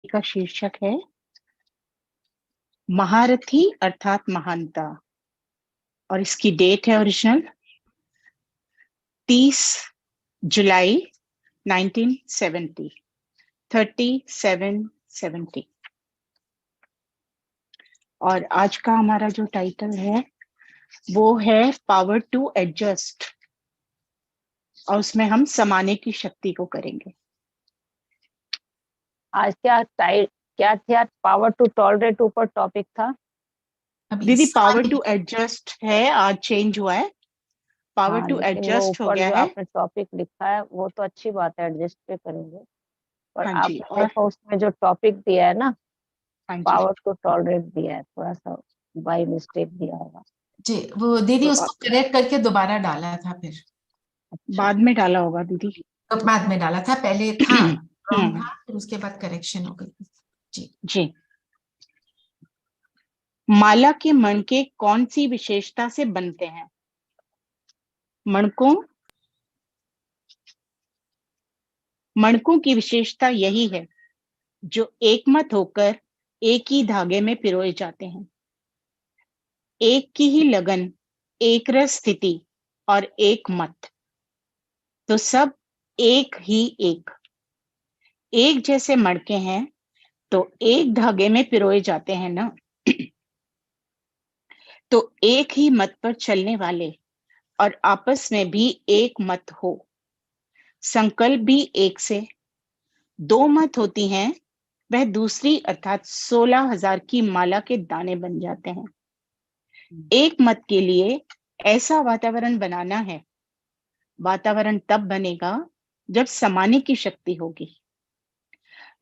का शीर्षक है महारथी अर्थात महानता और इसकी डेट है ओरिजिनल 30 जुलाई 1970 3770। और आज का हमारा जो टाइटल है वो है पावर टू एडजस्ट, और उसमें हम समाने की शक्ति को करेंगे। आज क्या था? पावर टू टॉलरेट ऊपर टॉपिक था दीदी, पावर टू एडजस्ट है, आज चेंज हुआ है, पावर हाँ, टू लेकिन वो एडजस्ट हो ऊपर गया जो है। आपने टॉपिक लिखा है वो तो अच्छी बात है, एडजस्ट पे करेंगे। पर हाँ जी। आपने और देखा उसमें जो टॉपिक दिया है ना, हाँ जी, पावर टू टॉलरेट दिया है, थोड़ा सा बाई मिस्टेक दिया होगा जी। वो दीदी तो उसको करेक्ट करके दोबारा डाला था, फिर अच्छा। बाद में डाला होगा दीदी। तो बाद में डाला था, पहले था रॉन्ग हम्म, था, फिर उसके बाद करेक्शन हो गई। जी जी। माला के मणके कौन सी विशेषता से बनते हैं? मणकों की विशेषता यही है जो एकमत होकर एक ही धागे में पिरोए जाते हैं। एक की ही लगन, एक रस स्थिति और एक मत, तो सब एक ही एक जैसे मणके हैं तो एक धागे में पिरोए जाते हैं ना। तो एक ही मत पर चलने वाले और आपस में भी एक मत हो, संकल्प भी एक से, दो मत होती हैं, वह दूसरी अर्थात 16,000 की माला के दाने बन जाते हैं। एक मत के लिए ऐसा वातावरण बनाना है। वातावरण तब बनेगा जब समाने की शक्ति होगी।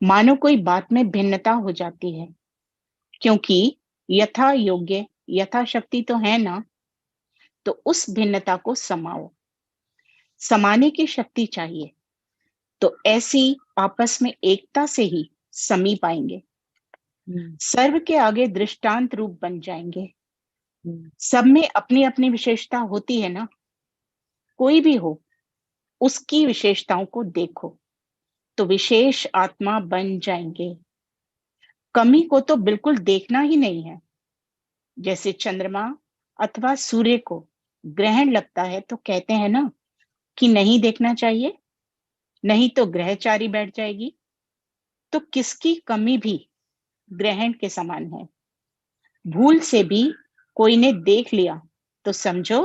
मानो कोई बात में भिन्नता हो जाती है, क्योंकि यथा योग्य यथा शक्ति तो है ना, तो उस भिन्नता को समाओ। समाने की शक्ति चाहिए तो ऐसी आपस में एकता से ही समी पाएंगे, सर्व के आगे दृष्टांत रूप बन जाएंगे। सब में अपनी अपनी विशेषता होती है ना, कोई भी हो उसकी विशेषताओं को देखो तो विशेष आत्मा बन जाएंगे। कमी को तो बिल्कुल देखना ही नहीं है। जैसे चंद्रमा अथवा सूर्य को ग्रहण लगता है तो कहते हैं ना कि नहीं देखना चाहिए, नहीं तो ग्रहचारी बैठ जाएगी। तो किसकी कमी भी ग्रहण के समान है। भूल से भी कोई ने देख लिया तो समझो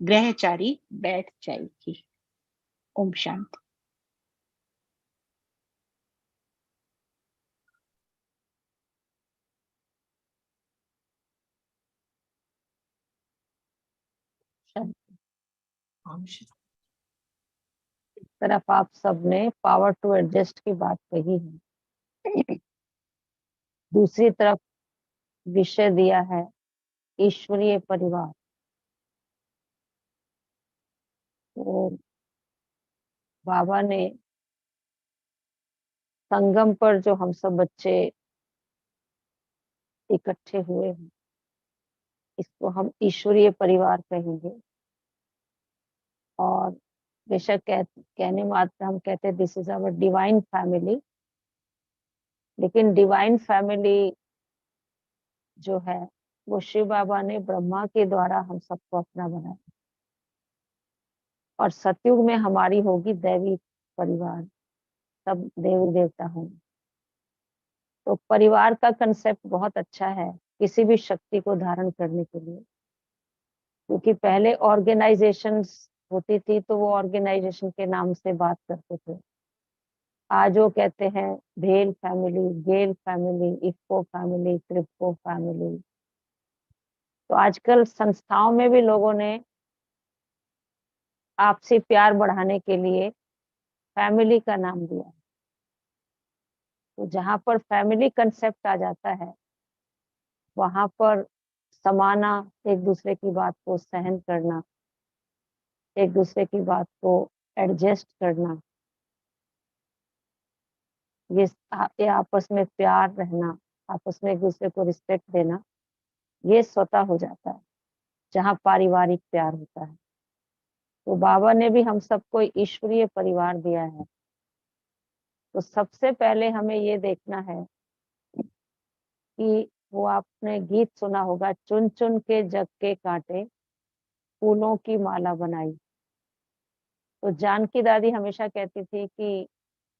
ग्रहचारी बैठ जाएगी। ओम शांति। इस तरफ आप सबने पावर टू एडजस्ट की बात कही है, दूसरी तरफ विषय दिया है ईश्वरीय परिवार। तो बाबा ने संगम पर जो हम सब बच्चे इकट्ठे हुए हैं, इसको हम ईश्वरीय परिवार कहेंगे। और बेशक कहने मात्र हम कहते हैं this is our divine family, लेकिन डिवाइन फैमिली जो है वो शिव बाबा ने ब्रह्मा के द्वारा हम सबको अपना बनाया, और सतयुग में हमारी होगी दैवी परिवार, सब देवी देवता होंगे। तो परिवार का कंसेप्ट बहुत अच्छा है किसी भी शक्ति को धारण करने के लिए, क्योंकि पहले ऑर्गेनाइजेशंस होती थी तो वो ऑर्गेनाइजेशन के नाम से बात करते थे। आज वो कहते हैं भेल फैमिली, गेल family, IFFCO family, Kribhco family. तो आजकल संस्थाओं में भी लोगों ने आपसी प्यार बढ़ाने के लिए फैमिली का नाम दिया है। तो जहां पर फैमिली कंसेप्ट आ जाता है वहां पर समाना, एक दूसरे की बात को सहन करना, एक दूसरे की बात को एडजस्ट करना, ये आपस में प्यार रहना, आपस में एक दूसरे को रिस्पेक्ट देना, ये स्वतः हो जाता है जहाँ पारिवारिक प्यार होता है। तो बाबा ने भी हम सबको ईश्वरीय परिवार दिया है, तो सबसे पहले हमें ये देखना है कि वो आपने गीत सुना होगा, चुन चुन के जग के कांटे फूलों की माला बनाई। तो जानकी दादी हमेशा कहती थी कि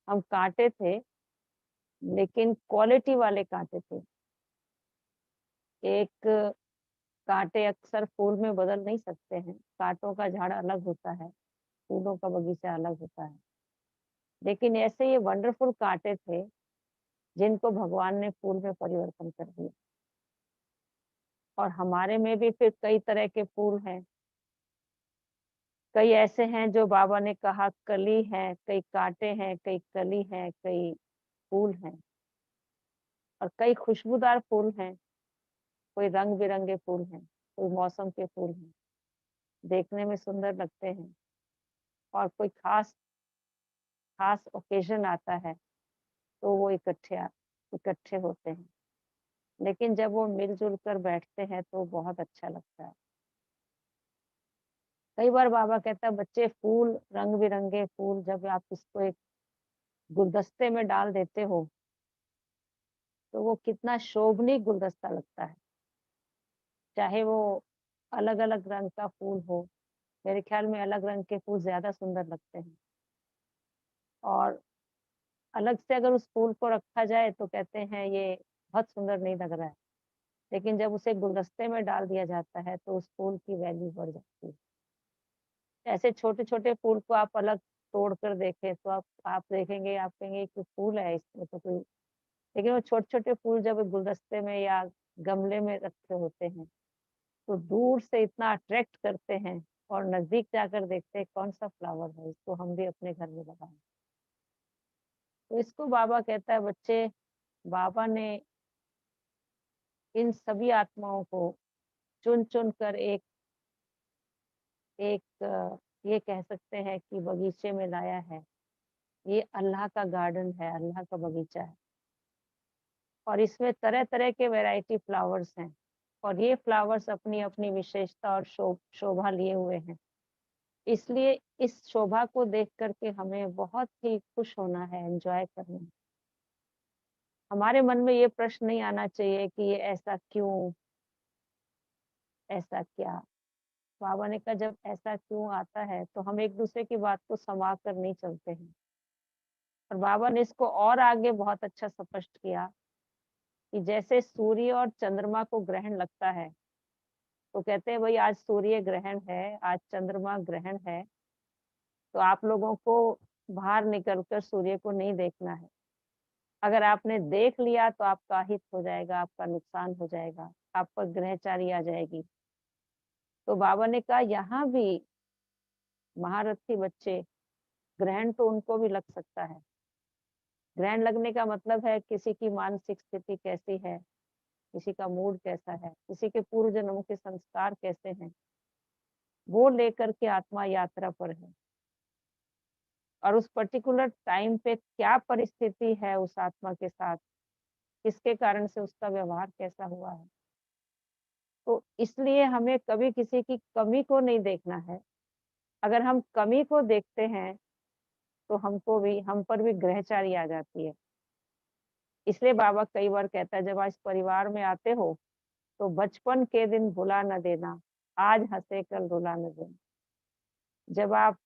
हम कांटे थे, लेकिन क्वालिटी वाले कांटे थे। एक कांटे अक्सर फूल में बदल नहीं सकते हैं, कांटों का झाड़ अलग होता है, फूलों का बगीचा अलग होता है। लेकिन ऐसे ये वंडरफुल कांटे थे जिनको भगवान ने फूल में परिवर्तन कर दिया। और हमारे में भी फिर कई तरह के फूल हैं। कई ऐसे हैं जो बाबा ने कहा कली हैं, कई कांटे हैं, कई कली हैं, कई फूल हैं, और कई खुशबूदार फूल हैं, कोई रंग-बिरंगे फूल हैं, कोई मौसम के फूल हैं, देखने में सुंदर लगते हैं, और कोई खास खास ओकेज़न आता है, तो वो इकट्ठे होते हैं। लेकिन जब वो मिल-जुल कर बैठते हैं तो बहुत अच्छा लगता है। कई बार बाबा कहता है बच्चे फूल, रंग-बिरंगे फूल जब आप इसको एक गुलदस्ते में डाल देते हो, तो वो कितना शोभनीय गुलदस्ता लगता है। चाहे वो अलग-अलग रंग का फूल हो, मेरे ख्याल में अलग रंग के फूल ज़्यादा सुंदर लगते हैं। और अलग से अगर उस फूल को रखा जाए तो कहते हैं ये बहुत सुंदर नहीं लग रहा है। लेकिन जब उसे गुलदस्ते में डाल दिया जाता है तो उस फूल की वैल्यू बढ़ जाती है। ऐसे छोटे-छोटे फूल को आप अलग तोड़ कर देखें तो आप देखेंगे, आप कहेंगे कि फूल है इसमें तो कोई, लेकिन वो छोटे-छोटे फूल जब गुलदस्ते में या गमले में रखे होते हैं, तो दूर से इतना अट्रैक्ट करते हैं, और नज़दीक जाकर देखते हैं कौन-सा फ्लावर है, इसको हम भी अपने घर में लगाएँ। तो इसको बाबा कहता है बच्चे, बाबा ने इन सभी आत्माओं को चुन-चुन कर एक एक ये कह सकते हैं कि बगीचे में लाया है। ये अल्लाह का गार्डन है, अल्लाह का बगीचा है, और इसमें तरह-तरह के वैरायटी फ्लावर्स हैं, और ये फ्लावर्स अपनी-अपनी विशेषता और शोभा लिए हुए हैं। इसलिए इस शोभा को देख कर के हमें बहुत ही खुश होना है, एन्जॉय करना है। हमारे मन में ये प्रश्न नहीं आना चाहिए कि ये ऐसा क्यों? ऐसा क्या? बाबा ने कहा जब ऐसा क्यों आता है, तो हम एक-दूसरे की बात को संवार कर नहीं चलते हैं। और बाबा ने इसको और आगे बहुत अच्छा स्पष्ट किया कि जैसे सूर्य और चंद्रमा को ग्रहण लगता है, तो कहते हैं भई आज सूर्य ग्रहण है, आज चंद्रमा ग्रहण है, तो आप लोगों को बाहर निकल कर सूर्य को नहीं देखना है। अगर आपने देख लिया तो आपका अहित हो जाएगा, आपका नुकसान हो जाएगा, आप पर ग्रहचारी आ जाएगी। तो बाबा ने कहा यहाँ भी महारथी बच्चे, ग्रहण तो उनको भी लग सकता है। ग्रहण लगने का मतलब है किसी की मानसिक स्थिति कैसी है, किसी का मूड कैसा है, किसी के पूर्व जन्मों के संस्कार कैसे हैं, वो लेकर के आत्मा यात्रा पर है। और उस पर्टिकुलर टाइम पे क्या परिस्थिति है उस आत्मा के साथ, किसके कारण से उसका व्यवहार कैसा हुआ है। तो इसलिए हमें कभी किसी की कमी को नहीं देखना है। अगर हम कमी को देखते हैं, तो हम पर भी ग्रहचारी आ जाती है। इसलिए बाबा कई बार कहता है जब आज परिवार में आते हो, तो बचपन के दिन भुला न देना, आज हँसे कल रुला न देना। जब आप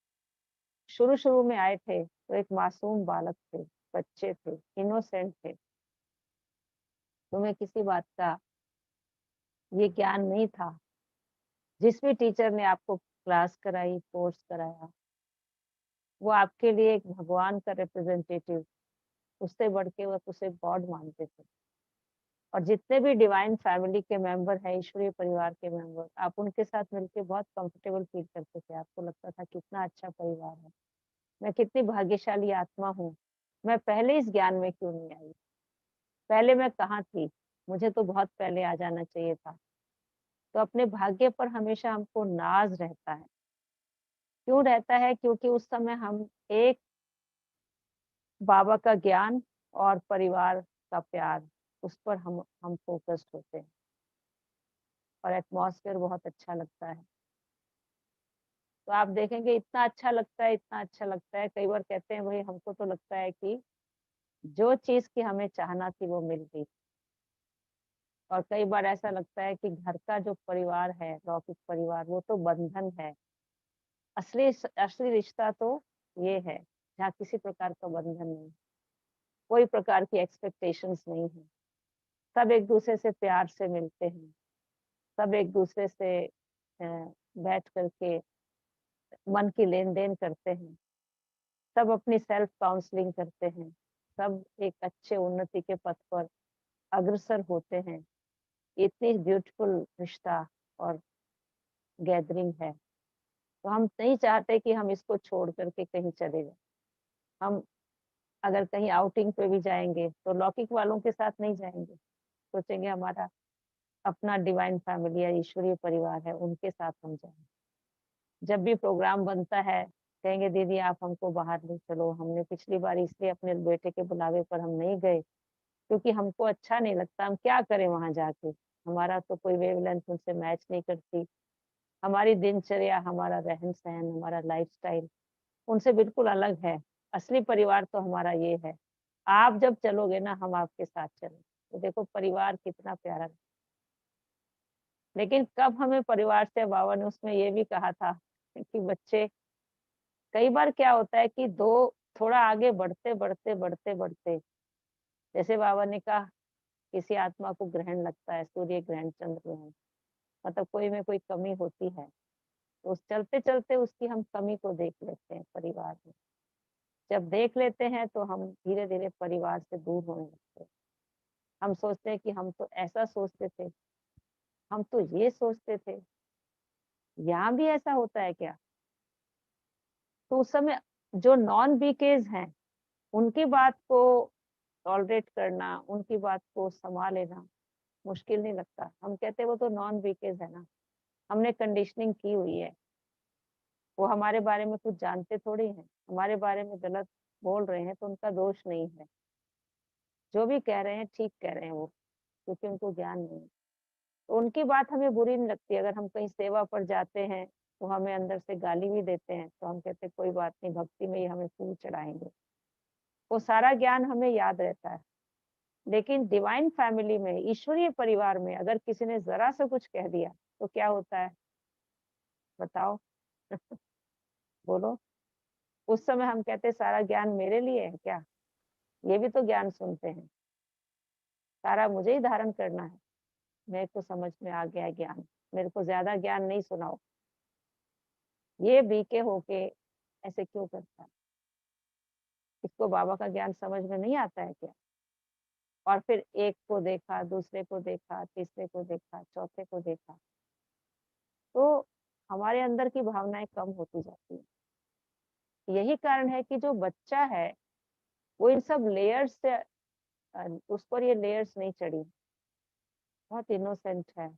शुरू-शुरू में आए थे, तो एक मासूम बालक थे, बच्चे थे, इनोसेंट थे। तुम्हें किसी बात का ये ज्ञान नहीं था। जिस भी टीचर ने आपको क्लास कराई, कोर्स कराया, वो आपके लिए एक भगवान का रिप्रेजेंटेटिव, उससे बढ़ के वो उसे गॉड मानते थे। और जितने भी डिवाइन फैमिली के मेंबर हैं, ईश्वरीय परिवार के मेंबर, आप उनके साथ मिलके बहुत कंफर्टेबल फील करते थे। आपको लगता था कितना अच्छा परिवार है, मैं कितनी भाग्यशाली आत्मा हूँ, मैं पहले इस ज्ञान में क्यों नहीं आई? पहले मैं कहाँ थी? मुझे तो बहुत पहले आ जाना चाहिए था। तो अपने भाग्य पर हमेशा हमको नाज़ रहता है। क्यों रहता है? क्योंकि उस समय हम एक बाबा का ज्ञान और परिवार का प्यार, उस पर हम फ़ोकस्ड होते हैं, और एटमॉस्फेयर बहुत अच्छा लगता है। तो आप देखेंगे इतना अच्छा लगता है, इतना अच्छा लगता है, कई बार कहते हैं भई हमको तो लगता है कि जो चीज की हमें चाहना थी वो मिल गई। और कई बार ऐसा लगता है कि घर का जो परिवार है, लौकिक परिवार, वो तो बंधन है। असली रिश्ता तो ये है जहाँ किसी प्रकार का बंधन नहीं, कोई प्रकार की एक्सपेक्टेशंस नहीं है। सब एक दूसरे से प्यार से मिलते हैं, सब एक दूसरे से बैठ करके मन की लेन देन करते हैं, सब अपनी सेल्फ काउंसलिंग करते हैं, सब एक अच्छे उन्नति के पथ पर अग्रसर होते हैं। इतनी ब्यूटीफुल रिश्ता और गैदरिंग है। तो हम नहीं चाहते कि हम इसको छोड़ करके कहीं चले जाएं। हम अगर कहीं आउटिंग पे भी जाएंगे तो लौकिक वालों के साथ नहीं जाएंगे, सोचेंगे हमारा अपना डिवाइन फैमिली या ईश्वरीय परिवार है, उनके साथ हम जाएंगे। जब भी प्रोग्राम बनता है कहेंगे दीदी आप हमको बाहर ले चलो, हमने पिछली बार इसलिए अपने बेटे के बुलावे पर हम नहीं गए क्योंकि हमको अच्छा नहीं लगता, हम क्या करें वहां जाके, हमारा तो कोई वेवलेंथ उनसे मैच नहीं करती, हमारी दिनचर्या, हमारा रहन सहन, हमारा लाइफस्टाइल उनसे बिल्कुल अलग है। असली परिवार तो हमारा ये है, आप जब चलोगे ना हम आपके साथ चलेंगे। तो देखो परिवार कितना प्यारा। लेकिन कब हमें परिवार से, बाबा ने उसमें ये भी कहा था कि बच्चे, कई बार क्या होता है कि दो थोड़ा आगे बढ़ते बढ़ते बढ़ते बढ़ते, जैसे बाबा ने कहा किसी आत्मा को ग्रहण लगता है, सूर्य ग्रहण, चंद्र ग्रहण, मतलब कोई में कोई कमी होती है, तो उस चलते चलते उसकी हम कमी को देख लेते हैं परिवार में। जब देख लेते हैं तो हम धीरे धीरे परिवार से दूर होने लगते हैं। हम सोचते हैं कि हम तो ऐसा सोचते थे, हम तो ये सोचते थे, यहाँ भी ऐसा होता है क्या? तो उस समय जो नॉन बीकेज हैं उनकी बात को टॉलरेट करना, उनकी बात को समा लेना मुश्किल नहीं लगता। हम कहते हैं वो तो नॉन बीकेज है ना, हमने कंडीशनिंग की हुई है, वो हमारे बारे में कुछ जानते थोड़ी हैं, हमारे बारे में गलत बोल रहे हैं तो उनका दोष नहीं है, जो भी कह रहे हैं ठीक कह रहे हैं वो, क्योंकि उनको ज्ञान नहीं है। तो उनकी बात हमें बुरी नहीं लगती। अगर हम कहीं सेवा पर जाते हैं तो हमें अंदर से गाली भी देते हैं तो हम कहते हैं कोई बात नहीं, भक्ति में ही हमें फूल चढ़ाएंगे, वो सारा ज्ञान हमें याद रहता है। लेकिन डिवाइन फैमिली में, ईश्वरीय परिवार में अगर किसी ने जरा सा कुछ कह दिया तो क्या होता है बताओ? बोलो। उस समय हम कहते हैं सारा ज्ञान मेरे लिए है क्या? ये भी तो ज्ञान सुनते हैं, सारा मुझे ही धारण करना है, मेरे को समझ में आ गया है ज्ञान, मेरे को ज्यादा ज्ञान नहीं सुनाओ। ये बीके होके ऐसे क्यों करता है? इसको बाबा का ज्ञान समझ में नहीं आता है क्या? और फिर एक को देखा, दूसरे को देखा, तीसरे को देखा, चौथे को देखा, तो हमारे अंदर की भावनाएं कम होती जाती है। यही कारण है कि जो बच्चा है वो इन सब लेयर्स से, उस पर ये लेयर्स नहीं चढ़ी, बहुत इनोसेंट है।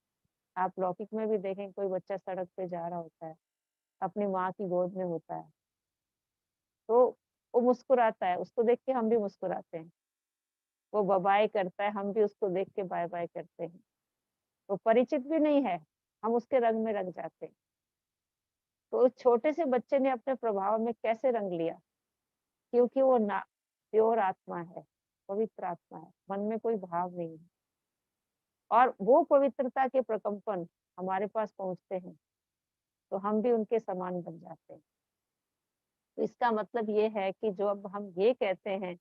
आप लौकिक में भी देखें, कोई बच्चा सड़क पे जा रहा होता है, अपनी माँ की गोद में होता है, तो वो मुस्कुराता है, उसको देख के हम भी मुस्कुराते हैं। वो बाय बाय करता है, हम भी उसको देख के बाय बाय करते हैं। वो परिचित भी नहीं है, हम उसके रंग में रंग जाते हैं। तो उस छोटे से बच्चे ने अपने प्रभाव में कैसे रंग लिया? क्योंकि वो ना प्योर आत्मा है, पवित्र आत्मा है, मन में कोई भाव नहीं है, और वो पवित्रता के प्रकंपन हमारे पास पहुंचते हैं तो हम भी उनके समान बन जाते हैं। तो इसका मतलब ये है कि जो अब हम ये कहते हैं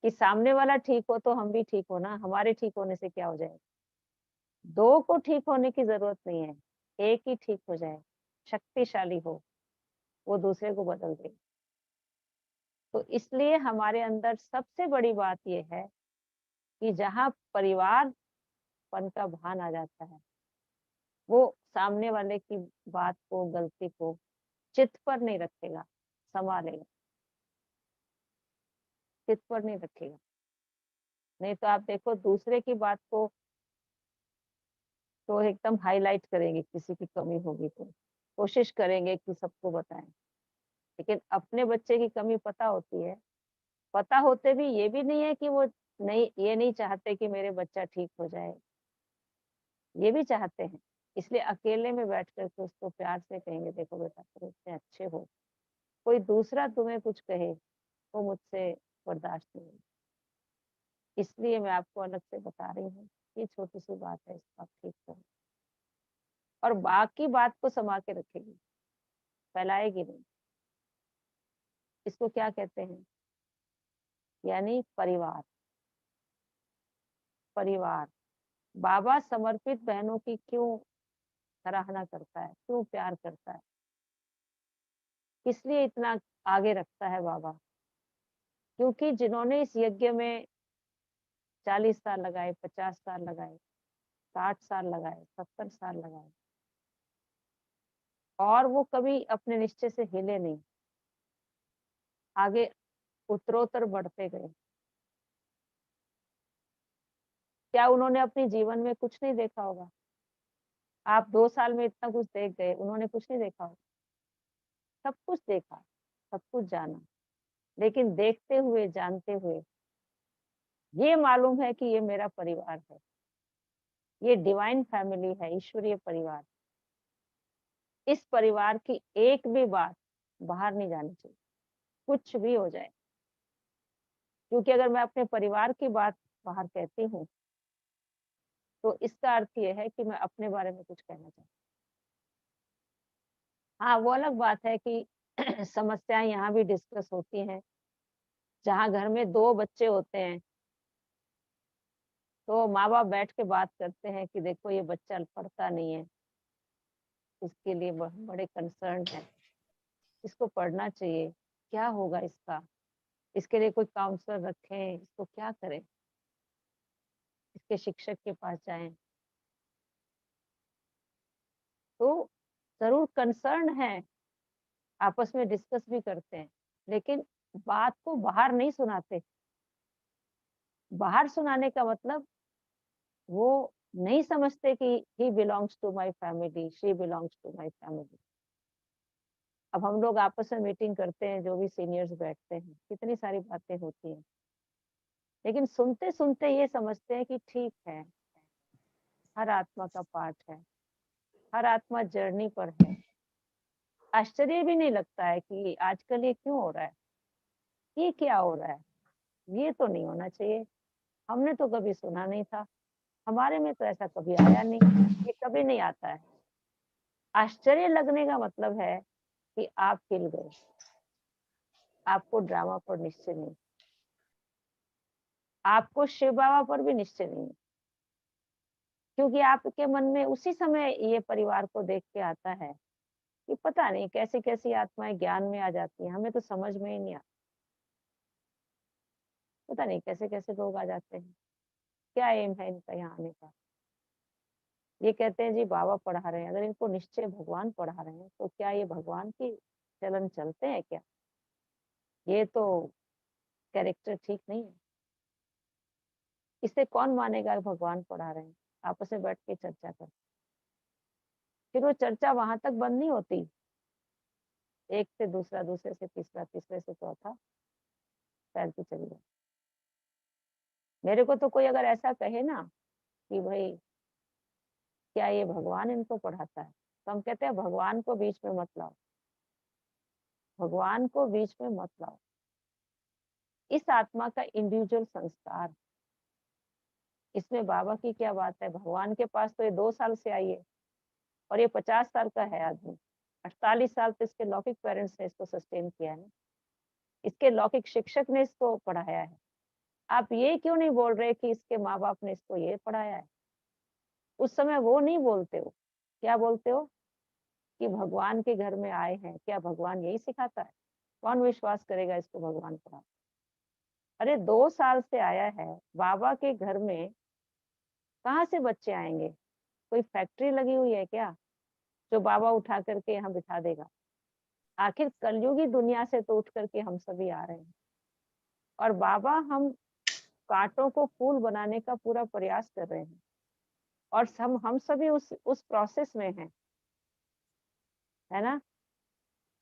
कि सामने वाला ठीक हो तो हम भी ठीक हो ना, हमारे ठीक होने से क्या हो जाएगा? दो को ठीक होने की जरूरत नहीं है, एक ही ठीक हो जाए, शक्तिशाली हो, वो दूसरे को बदल दे। तो इसलिए हमारे अंदर सबसे बड़ी बात ये है कि जहाँ परिवारपन का भान आ जाता है, वो सामने वाले की बात को, गलती को चित्त पर नहीं रखेगा, संभालेगा, चित्त पर नहीं रखेगा। नहीं तो आप देखो दूसरे की बात को तो एकदम हाईलाइट करेंगे, किसी की कमी होगी तो कोशिश करेंगे कि सबको बताएं। लेकिन अपने बच्चे की कमी पता होती है, पता होते भी ये भी नहीं है कि वो नहीं, ये नहीं चाहते कि मेरे बच्चा ठीक हो जाए, ये भी चाहते हैं। इसलिए अकेले में बैठ करके उसको प्यार से कहेंगे देखो बेटा तुम इतने अच्छे हो, कोई दूसरा तुम्हें कुछ कहे वो मुझसे बर्दाश्त नहीं होगा। इसलिए मैं आपको अलग से बता रही हूँ। ये छोटी सी बात है, इसको आप ठीक करो और बाकी बात को संभाल के रखेगी, फैलाएगी नहीं। इसको क्या कहते हैं? यानी परिवार। परिवार। बाबा समर्पित बहनों की क्यों सराहना करता है, क्यों प्यार करता है, किस लिए इतना आगे रखता है बाबा? क्योंकि जिन्होंने इस यज्ञ में 40 साल लगाए, 50 साल लगाए, 60 साल लगाए, 70 साल लगाए और वो कभी अपने निश्चय से हिले नहीं, आगे उत्तरोत्तर बढ़ते गए। क्या उन्होंने अपने जीवन में कुछ नहीं देखा होगा? आप 2 साल में इतना कुछ देख गए, उन्होंने कुछ नहीं देखा होगा? सब कुछ देखा, सब कुछ जाना, लेकिन देखते हुए, जानते हुए ये मालूम है कि ये मेरा परिवार है, ये डिवाइन फैमिली है, ईश्वरीय परिवार। इस परिवार की एक भी बात बाहर नहीं जानी चाहिए, कुछ भी हो जाए। क्योंकि अगर मैं अपने परिवार की बात बाहर कहती हूँ, तो इसका अर्थ ये है कि मैं अपने बारे में कुछ कहना चाहती हूँ। हाँ, वो अलग बात है कि समस्याएं यहाँ भी डिस्कस होती हैं। जहाँ घर में 2 बच्चे होते हैं, तो माँ-बाप बैठ के बात करते हैं कि देखो ये बच्चा पढ़ता नहीं है, इसके लिए बड़े कंसर्न है, इसको पढ़ना चाहिए, क्या होगा इसका? इसके लिए कोई काउंसलर रखें, इसको क्या करें? इसके शिक्षक के पास जाएँ। तो ज़रूर कंसर्न है, आपस में डिस्कस भी करते हैं, लेकिन बात को बाहर नहीं सुनाते। बाहर सुनाने का मतलब वो नहीं समझते कि he belongs to my family, she belongs to my family. अब हम लोग आपस में मीटिंग करते हैं, जो भी सीनियर्स बैठते हैं, कितनी सारी बातें होती हैं। लेकिन सुनते-सुनते ये समझते हैं कि ठीक है, हर आत्मा का पार्ट है, हर आत्मा जर्नी पर है। आश्चर्य भी नहीं लगता है कि आजकल ये क्यों हो रहा है? ये क्या हो रहा है? ये तो नहीं होना चाहिए। हमने तो कभी सुना नहीं था। हमारे में तो ऐसा कभी आया नहीं, ये कभी नहीं आता है। आश्चर्य लगने का मतलब है कि आप हिल गए, आपको ड्रामा पर निश्चय नहीं, आपको शिव बाबा पर भी निश्चय नहीं है। क्योंकि आपके मन में उसी समय ये परिवार को देख के आता है कि पता नहीं कैसी-कैसी आत्माएँ ज्ञान में आ जाती हैं, हमें तो समझ में ही नहीं आता। पता नहीं कैसे-कैसे लोग आ जाते हैं, क्या एम है इनका यहाँ आने का? ये कहते हैं जी बाबा पढ़ा रहे हैं, अगर इनको निश्चय भगवान पढ़ा रहे हैं, तो क्या ये भगवान की चलन चलते हैं क्या? ये तो कैरेक्टर ठीक नहीं है। इसे कौन मानेगा भगवान पढ़ा रहे हैं? आपस में बैठ के चर्चा कर। फिर वो चर्चा वहां तक बंद नहीं होती, एक से दूसरा, दूसरे से तीसरा, तीसरे से चौथा फैलती चली जाती। मेरे को तो कोई अगर ऐसा कहे ना कि भाई क्या ये भगवान इनको पढ़ाता है, तो हम कहते हैं भगवान को बीच में मत लाओ, भगवान को बीच में मत लाओ। इस आत्मा का इंडिविजुअल संस्कार, इसमें बाबा की क्या बात है? भगवान के पास तो ये 2 साल से आई है और ये 50 साल का है आदमी। 48 साल तो इसके लौकिक पेरेंट्स ने इसको सस्टेन किया है ना, इसके लौकिक शिक्षक ने इसको पढ़ाया है। आप ये क्यों नहीं बोल रहे कि इसके माँ-बाप ने इसको ये पढ़ाया है? उस समय वो नहीं बोलते हो, क्या बोलते हो? कि भगवान के घर में आए हैं, क्या भगवान यही सिखाता है? कौन विश्वास करेगा इसको भगवान पढ़ा? अरे 2 साल से आया है, बाबा के घर में कहाँ से बच्चे आएँगे? कोई फैक्ट्री लगी हुई है क्या, जो बाबा उठा करके यहाँ बिठा देगा? आखिर कलयुगी दुनिया से तो उठ करके हम सभी आ रहे हैं और बाबा हम कांटों को फूल बनाने का पूरा प्रयास कर रहे हैं और हम सभी उस प्रोसेस में हैं, है ना?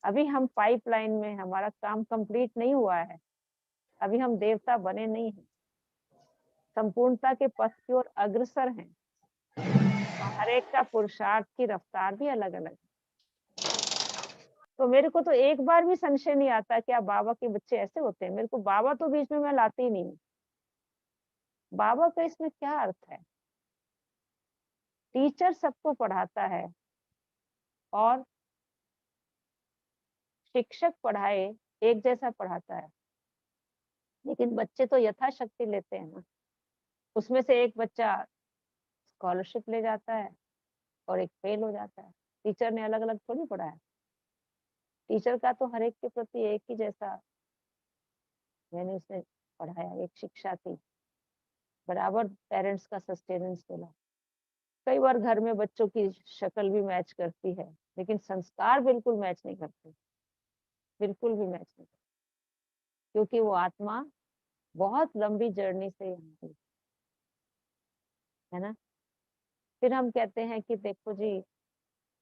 अभी हम पाइपलाइन में, हमारा काम कंप्लीट नहीं हुआ है, अभी हम देवता बने नहीं हैं, संपूर्णता के पथ की ओर अग्रसर हैं। हर एक का पुरुषार्थ की रफ्तार भी अलग-अलग है। तो मेरे को तो एक बार भी संशय नहीं आता क्या बाबा के बच्चे ऐसे होते हैं? मेरे को बाबा तो बीच में मैं लाती ही नहीं हूँ। बाबा का इसमें क्या अर्थ है? टीचर सबको पढ़ाता है और शिक्षक पढ़ाए एक जैसा पढ़ाता है, लेकिन बच्चे तो यथाशक्ति लेते हैं ना। उसमें से एक बच्चा स्कॉलरशिप ले जाता है और एक फेल हो जाता है। टीचर ने अलग अलग थोड़ी पढ़ाया। टीचर का तो हर एक के प्रति एक ही जैसा यानी उसने पढ़ाया, एक शिक्षा थी, बराबर पेरेंट्स का सस्टेनेंस मिला। कई बार घर में बच्चों की शक्ल भी मैच करती है, लेकिन संस्कार बिल्कुल मैच नहीं करते, बिल्कुल भी मैच नहीं करते, क्योंकि वो आत्मा बहुत लंबी जर्नी से यहाँ आई, है ना। फिर हम कहते हैं कि देखो जी,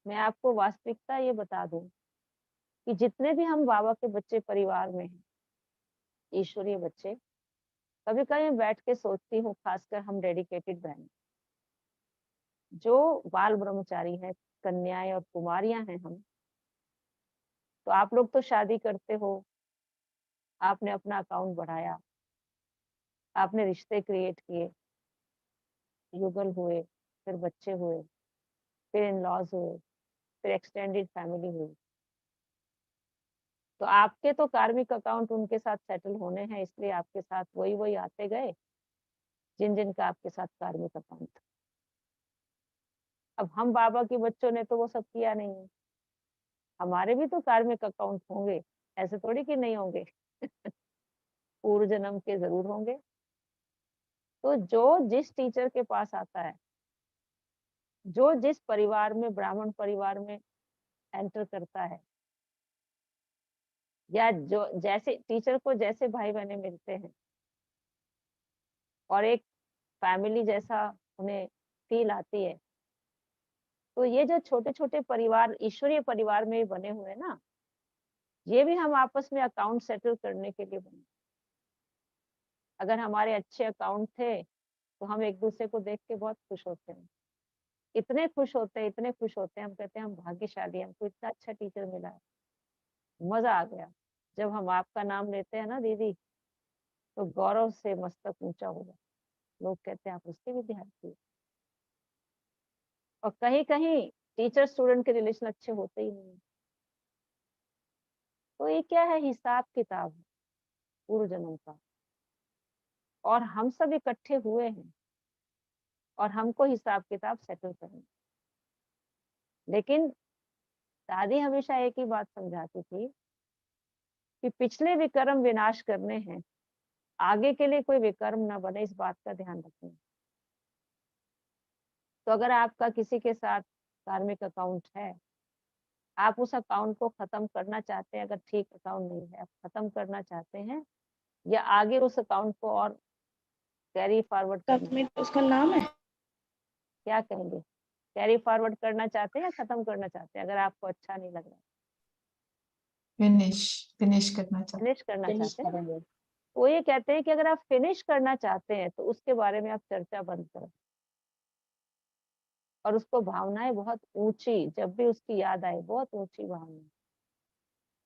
मैं आपको वास्तविकता ये बता दूं कि जितने भी हम बाबा के बच्चे परिवार में हैं, ईश्वरीय बच्चे, कभी कभी मैं बैठ के सोचती हूँ, खासकर हम डेडिकेटेड बहन जो बाल ब्रह्मचारी हैं, कन्याएं और कुमारियां हैं हम, तो आप लोग तो शादी करते हो, आपने अपना अकाउंट बढ़ाया, आपने रिश्ते क्रिएट किए, युगल हुए, फिर बच्चे हुए, फिर इन लॉज हुए, फिर एक्सटेंडेड फैमिली हुई। तो आपके तो कार्मिक अकाउंट उनके साथ सेटल होने हैं, इसलिए आपके साथ वही वही आते गए जिन जिन का आपके साथ कार्मिक अकाउंट था। अब हम बाबा के बच्चों ने तो वो सब किया नहीं है, हमारे भी तो कार्मिक अकाउंट होंगे, ऐसे थोड़ी कि नहीं होंगे। पूर्व जन्म के जरूर होंगे। तो जो जिस टीचर के पास आता है, जो जिस परिवार में, ब्राह्मण परिवार में एंटर करता है, या जो जैसे टीचर को जैसे भाई बहने मिलते हैं और एक फैमिली जैसा उन्हें फील आती है, तो ये जो छोटे छोटे परिवार ईश्वरीय परिवार में बने हुए हैं ना, ये भी हम आपस में अकाउंट सेटल करने के लिए बने। अगर हमारे अच्छे अकाउंट थे तो हम एक दूसरे को देख के बहुत खुश होते हैं, इतने खुश होते हैं, इतने खुश होते हैं, हम कहते हैं हम भाग्यशाली हैं, हमको इतना अच्छा टीचर मिला है, मजा आ गया। जब हम आपका नाम लेते हैं ना दीदी, तो गौरव से मस्तक ऊंचा हो जाता, लोग कहते हैं आप उसके विद्यार्थी हो। और कहीं कहीं टीचर स्टूडेंट के रिलेशन अच्छे होते ही नहीं। तो ये क्या है, हिसाब किताब है पूर्व जन्म का, और हम सब इकट्ठे हुए हैं और हमको हिसाब किताब सेटल करना। लेकिन दादी हमेशा एक ही बात समझाती थी कि पिछले विकर्म विनाश करने हैं, आगे के लिए कोई विकर्म ना बने, इस बात का ध्यान रखना। तो अगर आपका किसी के साथ कार्मिक अकाउंट है, आप उस अकाउंट को खत्म करना चाहते हैं, अगर ठीक अकाउंट नहीं है, आप खत्म करना चाहते हैं, या आगे उस अकाउंट को और कैरी फॉरवर्ड करना, उसका नाम है क्या कहेंगे, कैरी फॉरवर्ड करना चाहते हैं या खत्म करना चाहते हैं? अगर आपको अच्छा नहीं लग रहा, फिनिश फिनिश करना चाहते। फिनिश करना फिनिश चाहते हैं। करेंगे। वो ये कहते हैं कि अगर आप फिनिश करना चाहते हैं तो उसके बारे में आप चर्चा बंद करो, और उसको भावनाएं बहुत ऊंची, जब भी उसकी याद आए बहुत ऊंची भावना,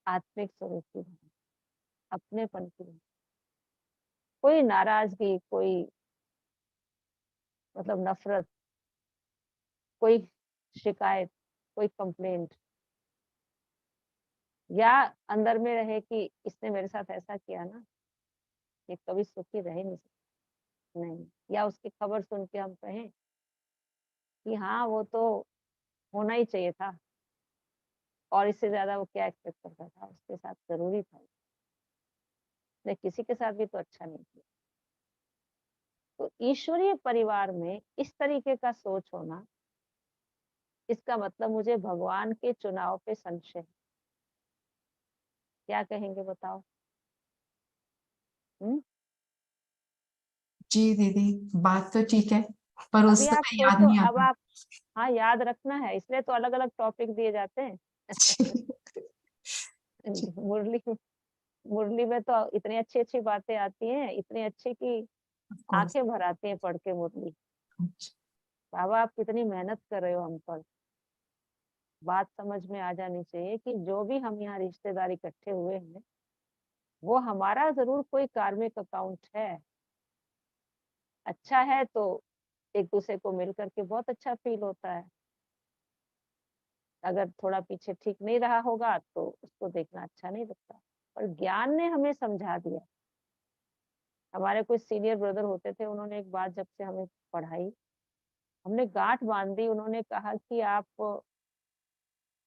आत्मिक स्वरूप की भावना, अपनेपन की भावना, कोई नाराजगी, कोई मतलब नफरत, कोई शिकायत, कोई कंप्लेंट, या अंदर में रहे कि इसने मेरे साथ ऐसा किया ना, ये कभी सुखी रह ही नहीं सकता, नहीं। या उसकी खबर सुन के हम कहें कि हाँ वो तो होना ही चाहिए था, और इससे ज्यादा वो क्या एक्सपेक्ट करता था, उसके साथ जरूरी था, उसने किसी के साथ भी तो अच्छा नहीं किया। तो ईश्वरीय परिवार में इस तरीके का सोच होना, इसका मतलब मुझे भगवान के चुनाव पे संशय है। क्या कहेंगे बताओ? हम्म? जी दीदी, बात तो ठीक है, पर उस अभी आप समय याद सोचो, नहीं अब आता। आप, हाँ याद रखना है, इसलिए तो अलग अलग टॉपिक दिए जाते हैं। मुरली मुरली में तो इतनी अच्छी अच्छी बातें आती हैं, इतनी अच्छी कि ऑफ कोर्स। आंखें भर आती हैं पढ़ के मुरली। बाबा आप कितनी मेहनत कर रहे हो हम पर। बात समझ में आ जानी चाहिए कि जो भी हम यहाँ रिश्तेदार इकट्ठे हुए हैं, वो हमारा जरूर कोई कार्मिक अकाउंट है, अच्छा है तो एक दूसरे को मिल करके बहुत अच्छा फील होता है। अगर थोड़ा पीछे ठीक नहीं रहा होगा तो उसको देखना अच्छा नहीं लगता। और ज्ञान ने हमें समझा दिया। हमारे कुछ सीनियर ब्रदर होते थे, उन्होंने एक बात जब से हमें पढ़ाई, हमने गांठ बांध दी। उन्होंने कहा कि आप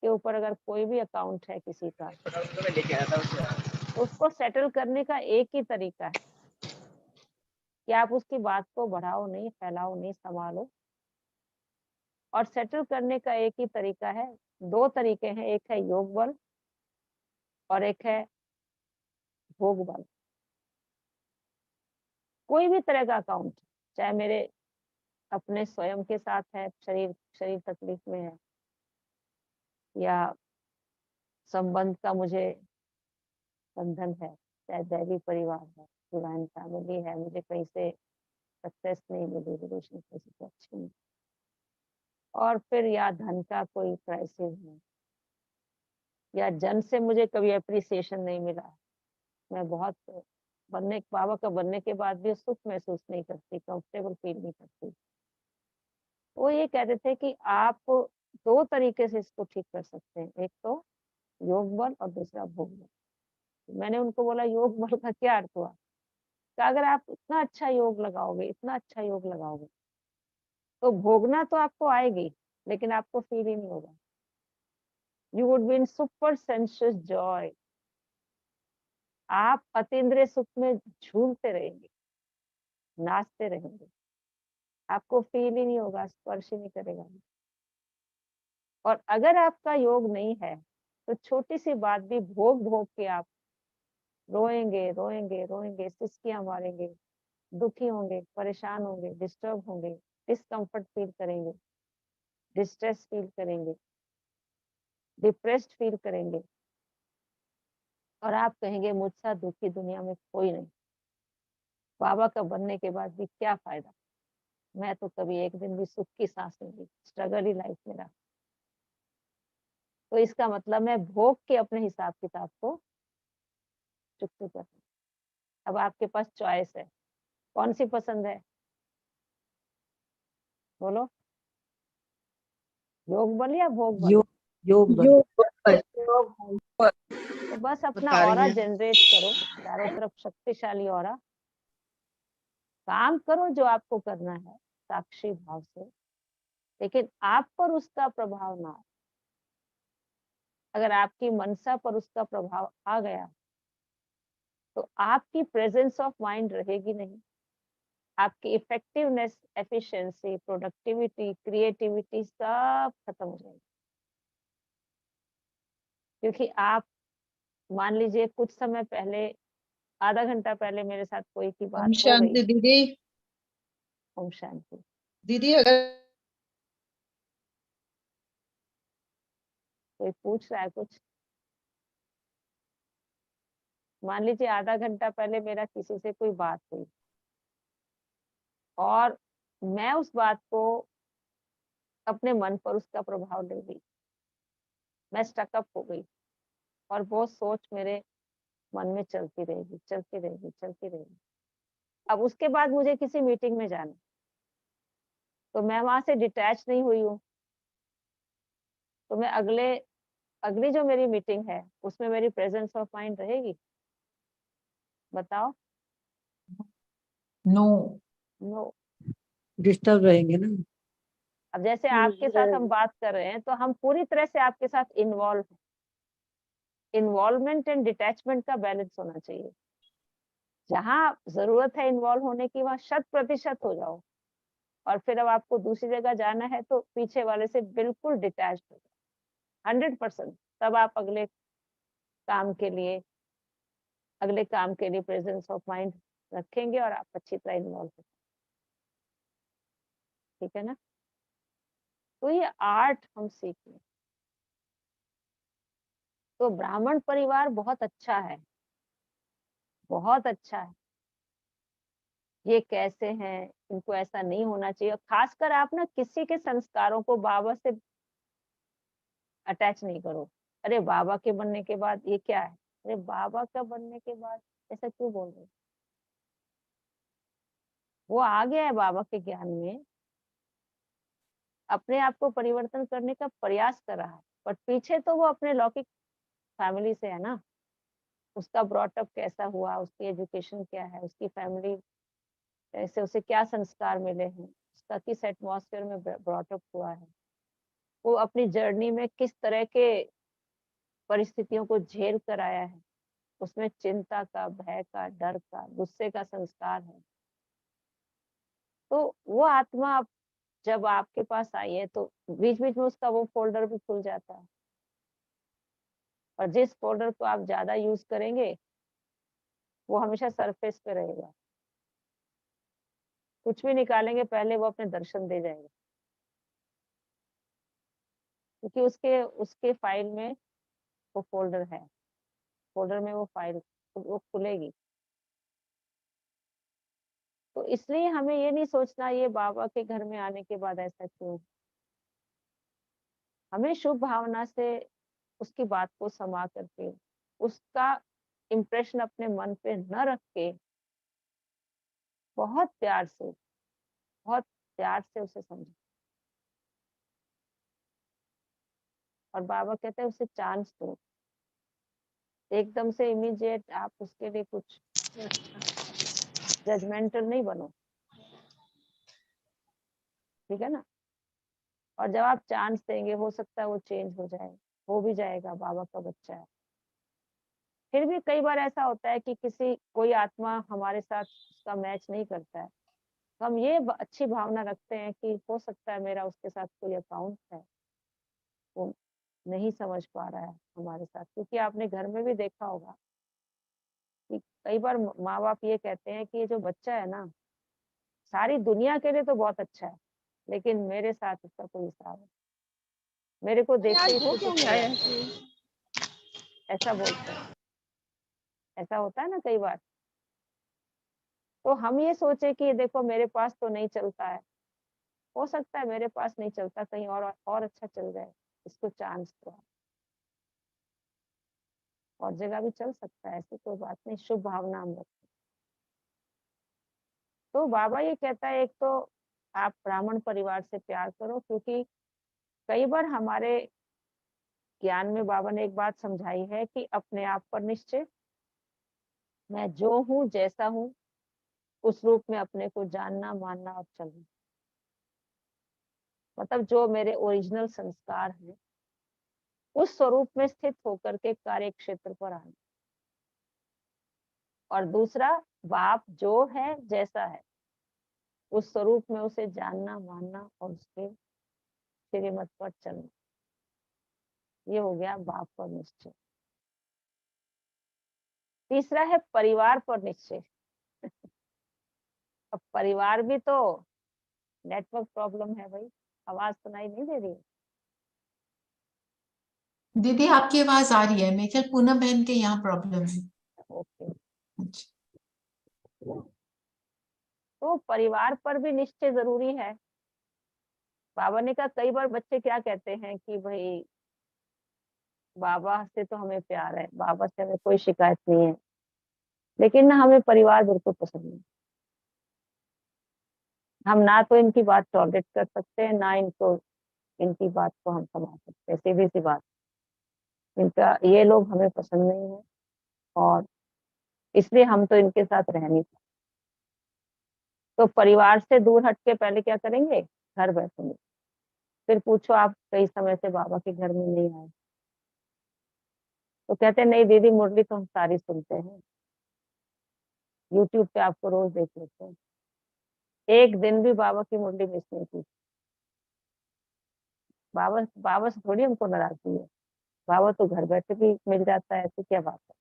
के ऊपर अगर कोई भी अकाउंट है किसी का, तो उसको सेटल करने का एक ही तरीका है कि आप उसकी बात को बढ़ाओ नहीं, फैलाओ नहीं, संभालो। और सेटल करने का एक ही तरीका है, दो तरीके हैं, एक है योग बल और एक है भोग बल। कोई भी तरह का अकाउंट, चाहे मेरे अपने स्वयं के साथ है, शरीर शरीर तकलीफ में है, या संबंध का मुझे बंधन है, चाहे दैवी परिवार है, डिवाइन फैमिली है, मुझे कहीं से सक्सेस नहीं मिली, रिलेशन किसी से अच्छी नहीं, और फिर या धन का कोई क्राइसिस है, या जन से मुझे कभी अप्रिसिएशन नहीं मिला, मैं बहुत बाबा का बनने के बाद भी सुख महसूस नहीं करती, कंफर्टेबल फील नहीं करती। वो ये कहते थे कि आप दो तरीके से इसको ठीक कर सकते हैं, एक तो योग बल और दूसरा भोग बल। मैंने उनको बोला योग बल का क्या अर्थ हुआ? कि अगर आप इतना अच्छा योग लगाओगे, इतना अच्छा योग लगाओगे, तो भोगना तो आपको आएगी, लेकिन आपको फील ही नहीं होगा। You would be in super sensuous Joy. आप अतीन्द्रिय सुख में झूमते रहेंगे, नाचते रहेंगे, आपको फील ही नहीं होगा, स्पर्श ही नहीं करेगा। और अगर आपका योग नहीं है, तो छोटी सी बात भी भोग भोग के आप रोएंगे रोएंगे रोएंगे, सिसकियां मारेंगे, दुखी होंगे, परेशान होंगे, डिस्टर्ब होंगे, डिस्कम्फर्ट फील करेंगे, डिस्ट्रेस फील करेंगे, डिप्रेस्ड फील करेंगे, और आप कहेंगे मुझसे दुखी दुनिया में कोई नहीं। बाबा का बनने के बाद भी क्या फायदा, मैं तो कभी एक दिन भी सुख की सांस नहीं ली, स्ट्रगल ही लाइफ में रहा। तो इसका मतलब मैं भोग के अपने हिसाब किताब को चुकती कर। अब आपके पास चॉइस है, कौन सी पसंद है, बोलो, योग बल या भोग बल? योग योग बल। तो बस अपना बता रही ऑरा हैं। जनरेट करो, चारों तरफ शक्तिशाली ऑरा, काम करो जो आपको करना है साक्षी भाव से, लेकिन आप पर उसका प्रभाव ना आए। अगर आपकी मनसा पर उसका प्रभाव आ गया, तो आपकी प्रेजेंस ऑफ माइंड रहेगी नहीं, आपकी इफेक्टिवनेस, एफिशिएंसी, प्रोडक्टिविटी, क्रिएटिविटी सब खत्म हो जाएगी। क्योंकि आप मान लीजिए कुछ समय पहले, आधा घंटा पहले मेरे साथ कोई की बात ओम हो गई। शांति दीदी। ओम शांति। दीदी अगर कोई पूछ रहा है कुछ? मान लीजिए आधा घंटा पहले मेरा किसी से कोई बात हुई, और मैं उस बात को अपने मन पर उसका प्रभाव ले ली, मैं स्टकअप हो गई, और वो सोच मेरे मन में चलती रहेगी, चलती रहेगी, चलती रहेगी। अब उसके बाद मुझे किसी मीटिंग में जाना, तो मैं वहां से डिटैच नहीं हुई हूँ, तो मैं अगली जो मेरी मीटिंग है उसमें मेरी प्रेजेंस ऑफ माइंड रहेगी? बताओ। नो। नो। डिस्टर्ब रहेंगे ना। अब जैसे आपके साथ हम बात कर रहे हैं, तो हम पूरी तरह से आपके साथ इन्वॉल्व हैं। इन्वॉल्वमेंट एंड डिटैचमेंट का बैलेंस होना चाहिए। जहां जरूरत है इन्वॉल्व होने की, वहां 100% हो जाओ, और फिर अब आपको दूसरी जगह जाना है तो पीछे वाले से बिल्कुल डिटैच हो जाओ, 100%। तब आप अगले काम के लिए प्रेजेंस ऑफ माइंड रखेंगे, और आप अच्छी तरह इन्वॉल्व हो। ठीक है ना? तो ये आर्ट हम सीख लें। तो ब्राह्मण परिवार बहुत अच्छा है, बहुत अच्छा है। ये कैसे हैं, इनको ऐसा नहीं होना चाहिए। और खासकर आप ना किसी के संस्कारों को बाबा से अटैच नहीं करो। अरे बाबा के बनने के बाद ये क्या है, अरे बाबा का बनने के बाद ऐसा क्यों बोल रहे हो? वो आ गया है बाबा के ज्ञान में, अपने आप को परिवर्तन करने का प्रयास कर रहा है, पर पीछे तो वो अपने लौकिक फैमिली से है ना। उसका ब्रॉटअप कैसा हुआ, उसकी एजुकेशन क्या है, उसकी फैमिली ऐसे, उसे क्या संस्कार मिले हैं, उसका किस एटमॉस्फेयर में ब्रॉटअप हुआ है, वो अपनी जर्नी में किस तरह के परिस्थितियों को झेल कर आया है, उसमें चिंता का, भय का, डर का, गुस्से का संस्कार है। तो वो आत्मा जब आपके पास आई है तो बीच बीच में उसका वो फोल्डर भी खुल जाता है, और जिस फोल्डर को आप ज्यादा यूज करेंगे वो हमेशा सरफेस पे रहेगा। कुछ भी निकालेंगे पहले वो अपने दर्शन दे जाएगा, क्योंकि उसके उसके फाइल में वो फोल्डर है, फोल्डर में वो फाइल वो खुलेगी। तो इसलिए हमें ये नहीं सोचना ये बाबा के घर में आने के बाद ऐसा क्यों। हमें शुभ भावना से उसकी बात को समा करके, उसका इम्प्रेशन अपने मन पे न रख के, बहुत प्यार से, बहुत प्यार से उसे समझो। और बाबा कहते हैं उसे चांस दो, एकदम से इमीडिएट आप उसके लिए कुछ जजमेंटल नहीं बनो, ठीक है ना। और जब आप चांस देंगे हो सकता है वो चेंज हो जाए, हो भी जाएगा, बाबा का बच्चा है। फिर भी कई बार ऐसा होता है कि किसी कोई आत्मा हमारे साथ उसका मैच नहीं करता है, तो हम ये अच्छी भावना रखते हैं कि हो सकता है मेरा उसके साथ कोई अकाउंट है, वो नहीं समझ पा रहा है हमारे साथ। क्योंकि आपने घर में भी देखा होगा कि कई बार माँ बाप ये कहते हैं कि ये जो बच्चा है ना, सारी दुनिया के लिए तो बहुत अच्छा है, लेकिन मेरे साथ इसका कोई हिसाब है, मेरे को देखते ही हो इसको क्या कुछ हो गया जाता है, ऐसा बोलते हैं। ऐसा होता है ना कई बार। तो हम ये सोचे कि देखो मेरे पास तो नहीं चलता है, हो सकता है मेरे पास नहीं चलता, कहीं और अच्छा चल जाए, इसको चांस दो, और जगह भी चल सकता है, ऐसी कोई बात नहीं, शुभ भावना हम रखें। तो बाबा ये कहता है एक तो आप ब्राह्मण परिवार से प्यार करो, क्योंकि कई बार हमारे ज्ञान में बाबा ने एक बात समझाई है कि अपने आप पर निश्चय, मैं जो हूँ जैसा हूँ उस रूप में अपने को जानना, मानना और चलना। मतलब जो मेरे ओरिजिनल संस्कार हैं उस स्वरूप में स्थित होकर के कार्य क्षेत्र पर आना। और दूसरा, बाप जो है जैसा है उस स्वरूप में उसे जानना, मानना और उसके श्रीमत पर चलना। ये हो गया बाप पर निश्चय। तीसरा है परिवार पर निश्चय। अब परिवार भी तो नेटवर्क प्रॉब्लम है भाई, आवाज सुनाई नहीं दे रही है? दीदी आपकी आवाज आ रही है, मेरे ख्याल पूनम बहन के यहाँ प्रॉब्लम है। ओके। अच्छा। तो परिवार पर भी निश्चय जरूरी है। बाबा ने कहा कई बार बच्चे क्या कहते हैं कि भाई बाबा से तो हमें प्यार है, बाबा से हमें कोई शिकायत नहीं है, लेकिन ना हमें परिवार बिल्कुल पसंद नहीं। हम ना तो इनकी बात टॉलरेट कर सकते हैं, ना इनको इनकी बात को हम समझ सकते हैं, सीधी सी बात। इनका ये लोग हमें पसंद नहीं है, और इसलिए हम तो इनके साथ रह नहीं सकते। तो परिवार से दूर हट के पहले क्या करेंगे, घर बैठेंगे। फिर पूछो आप कई समय से बाबा के घर में नहीं आए, तो कहते हैं नहीं दीदी मुरली तो हम सारी सुनते हैं, यूट्यूब पे आपको रोज देख लेते हैं, एक दिन भी बाबा की मुरली मिस नहीं की। बाबा बाबा से थोड़ी हमको नाराजगी है, बाबा तो घर बैठे भी मिल जाता है, ऐसी क्या बात है।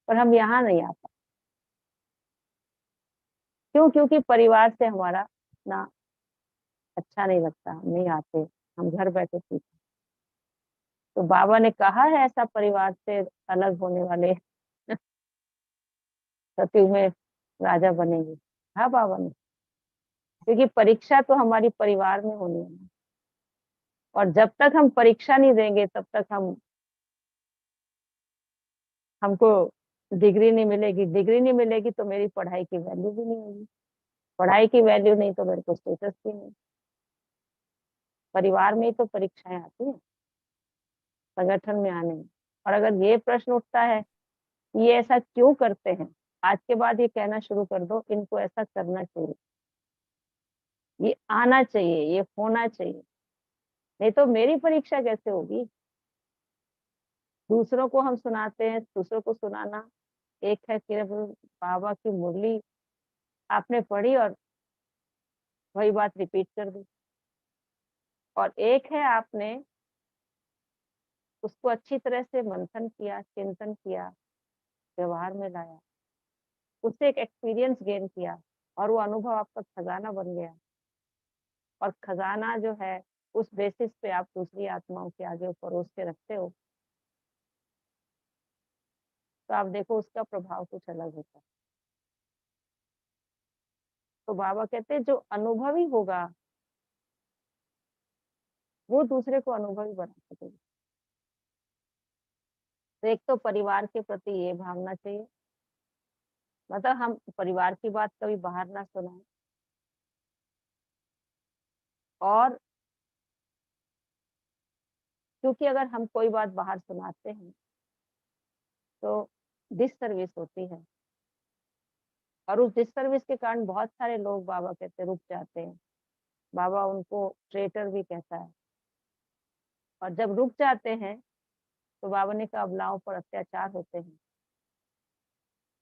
पर हम यहाँ नहीं आ पाते, क्यों? क्योंकि परिवार से हमारा ना अच्छा नहीं लगता, हम नहीं आते, हम घर बैठे सीखते। तो बाबा ने कहा है ऐसा परिवार से अलग होने वाले सतयुग में राजा बनेंगे। हाँ बाबा ने, क्योंकि परीक्षा तो हमारी परिवार में होनी है, और जब तक हम परीक्षा नहीं देंगे तब तक हमको डिग्री नहीं मिलेगी। डिग्री नहीं मिलेगी तो मेरी पढ़ाई की वैल्यू भी नहीं होगी। पढ़ाई की वैल्यू नहीं तो मेरे को स्टेटस भी नहीं। परिवार में ही तो परीक्षाएं आती हैं संगठन में आने में। और अगर ये प्रश्न उठता है कि ये ऐसा क्यों करते हैं, आज के बाद ये कहना शुरू कर दो इनको ऐसा करना चाहिए, ये आना चाहिए, ये होना चाहिए, नहीं तो मेरी परीक्षा कैसे होगी। दूसरों को हम सुनाते हैं, दूसरों को सुनाना एक है कि बाबा की मुरली आपने पढ़ी और वही बात रिपीट कर दी, और एक है आपने उसको अच्छी तरह से मंथन किया, चिंतन किया, व्यवहार में लाया, उससे एक एक्सपीरियंस गेन किया और वो अनुभव आपका खजाना बन गया। और खजाना जो है उस बेसिस पे आप दूसरी आत्माओं के आगे परोस के रखते हो, तो आप देखो उसका प्रभाव कुछ अलग होता है। तो बाबा कहते हैं जो अनुभवी होगा वो दूसरे को अनुभवी बना सकेगा। तो एक तो परिवार के प्रति ये भावना चाहिए, मतलब हम परिवार की बात कभी बाहर ना सुनाएं। और क्योंकि अगर हम कोई बात बाहर सुनाते हैं तो डिससर्विस होती है, और उस डिससर्विस के कारण बहुत सारे लोग बाबा कहते रुक जाते हैं। बाबा उनको ट्रेटर भी कहता है। और जब रुक जाते हैं तो बाबा ने कहा अबलाओं पर अत्याचार होते हैं,